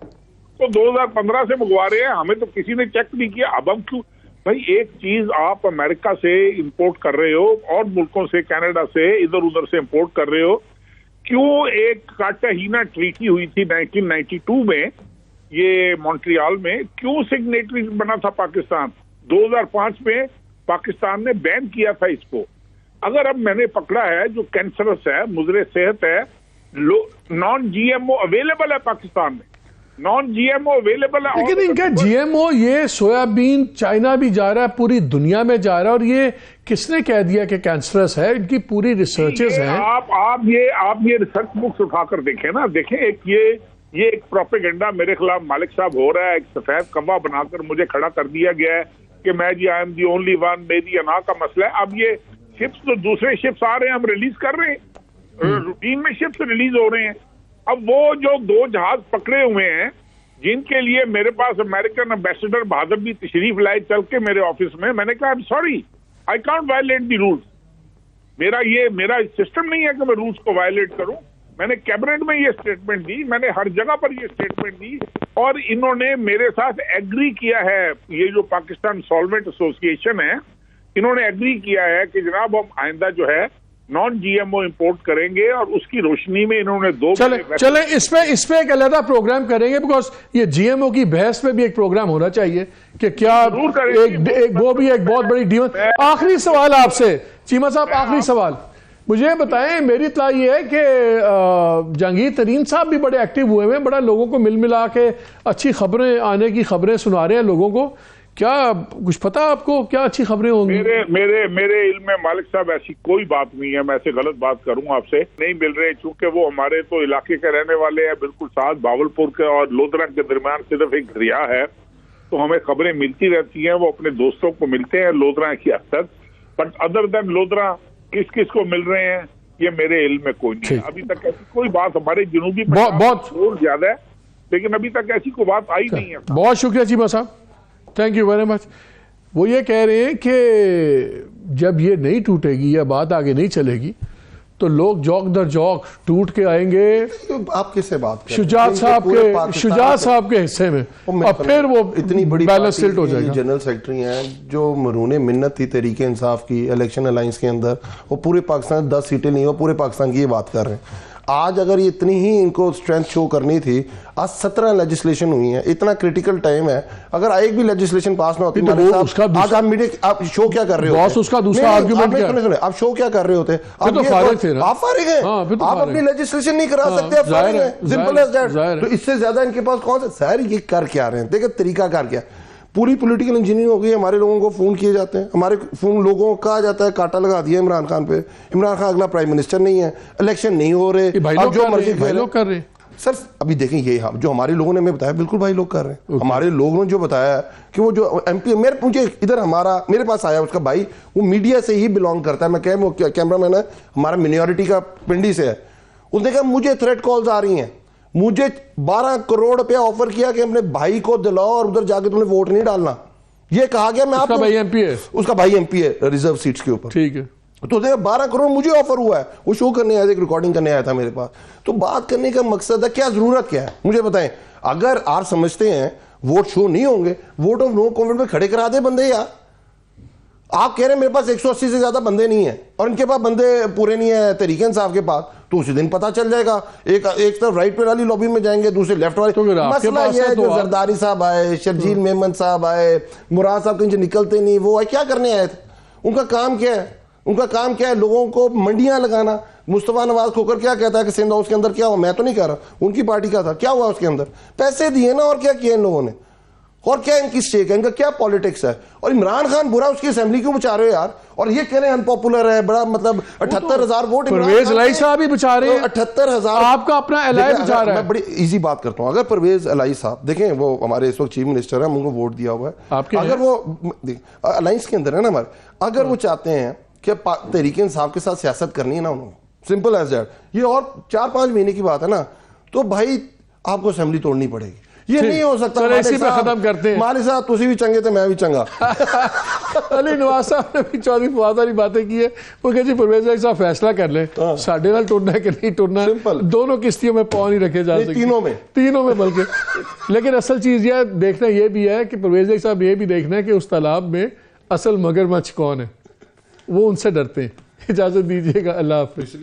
तो 2015 से मंगवा रहे हैं, हमें तो किसी ने चेक नहीं किया। अब हम क्यों भाई, एक चीज आप अमेरिका से इंपोर्ट कर रहे हो और मुल्कों से, कनाडा से, इधर उधर से इंपोर्ट कर रहे हो, क्यों एक कार्टाहीना ट्रीटी हुई थी 1992 में ये मॉन्ट्रियल में, क्यों सिग्नेटरी बना था पाकिस्तान? 2005 में पाकिस्तान ने बैन किया था इसको। अगर अब मैंने पकड़ा है जो कैंसरस है, मुजरे सेहत है, नॉन GMO अवेलेबल है पाकिस्तान में, नॉन GMO अवेलेबल है। लेकिन इनका GMO, ये सोयाबीन चाइना भी जा रहा है, पूरी दुनिया में जा रहा है, और ये किसने कह दिया कि कैंसरस है? इनकी पूरी रिसर्चेस हैं। आप ये रिसर्च बुक्स उठाकर देखें ना, देखें एक ये एक प्रोपेगेंडा मेरे खिलाफ मालिक साहब हो रहा है। एक सफेद कवा बनाकर मुझे खड़ा कर दिया गया है कि मैं जी I am the only one, मेरी अना का मसला है। अब ये शिप्स तो दूसरे शिप्स आ रहे हैं, हम रिलीज कर रहे हैं, रूटीन में शिप्स रिलीज हो रहे हैं। अब वो जो 2 जहाज पकड़े हुए हैं जिनके लिए मेरे पास अमेरिकन एम्बेसडर बहादुर भी तशरीफ लाए चल के मेरे ऑफिस में, मैंने कहा sorry I can't violate the rules, मेरा सिस्टम नहीं है कि मैं रूल्स को वायलेट करूं। मैंने कैबिनेट में ये स्टेटमेंट दी, मैंने हर जगह पर ये स्टेटमेंट दी और इन्होंने मेरे साथ एग्री किया है। ये जो पाकिस्तान सॉल्वेंट एसोसिएशन है, इन्होंने एग्री किया है कि जनाब हम आइंदा जो है नॉन GMO इंपोर्ट करेंगे और उसकी रोशनी में इन्होंने 2 चले इस पे एक अलग प्रोग्राम करेंगे, बिकॉज ये GMO की बहस में भी एक प्रोग्राम होना चाहिए कि क्या वो भी एक बहुत बड़ी डीमन। आखिरी सवाल आपसे चीमा साहब, आखिरी सवाल मुझे बताएं। मेरी इत्तला ये है कि जहांगीर तरीन साहब भी बड़े एक्टिव हुए हैं, बड़ा लोगों को मिल मिला के अच्छी खबरें आने की खबरें सुना रहे हैं लोगों को। क्या कुछ पता आपको, क्या अच्छी खबरें होंगी? मेरे इल्म में मालिक साहब ऐसी कोई बात नहीं है। मैं ऐसे गलत बात करूं आपसे नहीं मिल रहे, चूंकि वो हमारे तो इलाके के रहने वाले हैं, बिल्कुल साथ भावलपुर के और लोधरा के दरमियान सिर्फ एक दरिया है, तो हमें खबरें मिलती रहती हैं। वो अपने दोस्तों को मिलते हैं लोधरा की हद तक, बट अदर देन लोधरा किस किस को मिल रहे हैं ये मेरे इल्म में कोई नहीं है। अभी तक ऐसी कोई बात, हमारे जनूबी बहुत ज्यादा है लेकिन अभी तक ऐसी कोई बात आई नहीं है। बहुत शुक्रिया चीमा साहब, थैंक यू वेरी मच। वो ये कह रहे हैं कि जब ये नहीं टूटेगी या बात आगे नहीं चलेगी तो लोग जौक दर जौक टूट के आएंगे। तो आप किससे बात कर रहे हैं? शुजात साहब के हिस्से में, और फिर वो इतनी बड़ी बैलेंस टिल्ट हो जाएगा। जनरल सेक्रेटरी हैं जो मरून मिन्नत थी तहरीक इंसाफ की इलेक्शन अलायंस के अंदर, वो पूरे पाकिस्तान 10 सीटें नहीं हो, पूरे पाकिस्तान की ये बात कर रहे हैं। आज अगर ये इतनी ही इनको स्ट्रेंथ शो करनी थी, आज 17 लेजिस्लेशन हुई है, इतना क्रिटिकल टाइम है, अगर एक भी लेजिस्लेशन पास ना होती तो आज आप मीडिया आप शो क्या कर रहे हो? उसका दूसरा आर्गुमेंट क्या है? आप शो क्या कर रहे होते? आप फारिग थे ना? आप फारिग हैं, आप अपनी लेजिस्लेशन नहीं करा सकते, आप फारिग हैं, सिंपल एज दैट। तो इससे ज्यादा इनके पास कौन सा? सर ये कर क्या रहे हैं? देखिए तरीका कर क्या, पूरी पॉलिटिकल इंजीनियरिंग हो गई। हमारे लोगों को फोन किए जाते हैं, हमारे फोन लोगों को कहा जाता है कांटा लगा दिया इमरान खान पे, इमरान खान अगला प्राइम मिनिस्टर नहीं है, इलेक्शन नहीं हो रहे, अब जो मर्जी कर रहे। सर अभी देखें ये जो हमारे लोगों ने हमें बताया, बिल्कुल भाई लोग कर रहे हैं। हमारे लोगों ने जो बताया कि वो जो MP मुझे इधर मेरे पास आया, उसका भाई वो मीडिया से ही बिलोंग करता है, मैं कैमरा मैन है, हमारा मिनॉरिटी का पिंडी से है। उसने कहा मुझे थ्रेट कॉल्स आ रही हैं, मुझे 12 करोड़ रुपया ऑफर किया कि अपने भाई को दिलाओ और उधर जाके तुमने वोट नहीं डालना। ये कहा गया। मैं आपका भाई MP है, उसका भाई MP है रिजर्व सीट्स के ऊपर। ठीक है, तो देखो 12 करोड़ मुझे ऑफर हुआ है, वो शो करने आया था, एक रिकॉर्डिंग करने आया था मेरे पास। तो बात करने का मकसद है, क्या जरूरत क्या है मुझे बताएं। अगर आप समझते हैं वोट शो नहीं होंगे, वोट ऑफ नो कॉन्फिडेंस में खड़े करा दे बंदे यार। आप कह रहे हैं मेरे पास 180 से ज्यादा बंदे नहीं है और इनके पास बंदे पूरे नहीं है तहरीक इंसाफ के पास, तो उसी दिन पता चल जाएगा। एक तरफ राइट पे वाली लॉबी में जाएंगे, दूसरे लेफ्ट वाले। तो मसला यह है, जो जरदारी साहब आए, शर्जील मेमन साहब आए, मुराद साहब कहीं निकलते नहीं, वो आए क्या करने आए थे? उनका काम क्या है? उनका काम क्या है? लोगों को मंडियां लगाना। मुस्तफा नवाज खोकर क्या कहता है कि सिंध हाउस के अंदर क्या हुआ? मैं तो नहीं कह रहा, उनकी पार्टी का था, क्या हुआ उसके अंदर? पैसे दिए ना, और क्या किया इन लोगों ने? और क्या इनकी स्टेक है? इनका क्या पॉलिटिक्स है? और इमरान खान बुरा उसकी असेंबली क्यों बचा रहे हो यार? और ये कह रहे हैं अनपॉपुलर है, बड़ा मतलब 78,000 वोट परवेज इलाही साहब ही बचा रहे हैं, 78,000 आपका अपना एलाय बचा रहा है। मैं बड़ी इजी बात करता हूं, अगर परवेज इलाही साहब देखें, वो हमारे इस वक्त चीफ मिनिस्टर है, उनको वोट दिया हुआ है, अगर वो अलायंस के अंदर है ना हमारे, अगर वो चाहते हैं कि तहरीक इंसाफ के साथ सियासत करनी है ना उन्होंने, सिंपल एज दैट, ये और 4-5 महीने की बात है ना, तो भाई आपको असेंबली तोड़नी पड़ेगी। ये नहीं हो सकता। इसी पे खत्म करते हैं। मालिक साहब तुसी भी चंगे थे, मैं भी चंगा। अली नवाज साहब ने भी चौधरी फवाद वाली बातें की है, वो कहे जी परवेज इलाही साहब फैसला कर लें साढ़े नाल टुरना है कि नहीं टुरना, दोनों किश्तियों में पाँव नहीं रखे जा सकते, तीनों में बल्कि। लेकिन असल चीज यह देखना ये भी है कि परवेज इलाही साहब ये भी देखना है कि उस तालाब में असल मगरमच्छ कौन है, वो उनसे डरते हैं। इजाजत दीजिएगा, अल्लाह हाफिज़।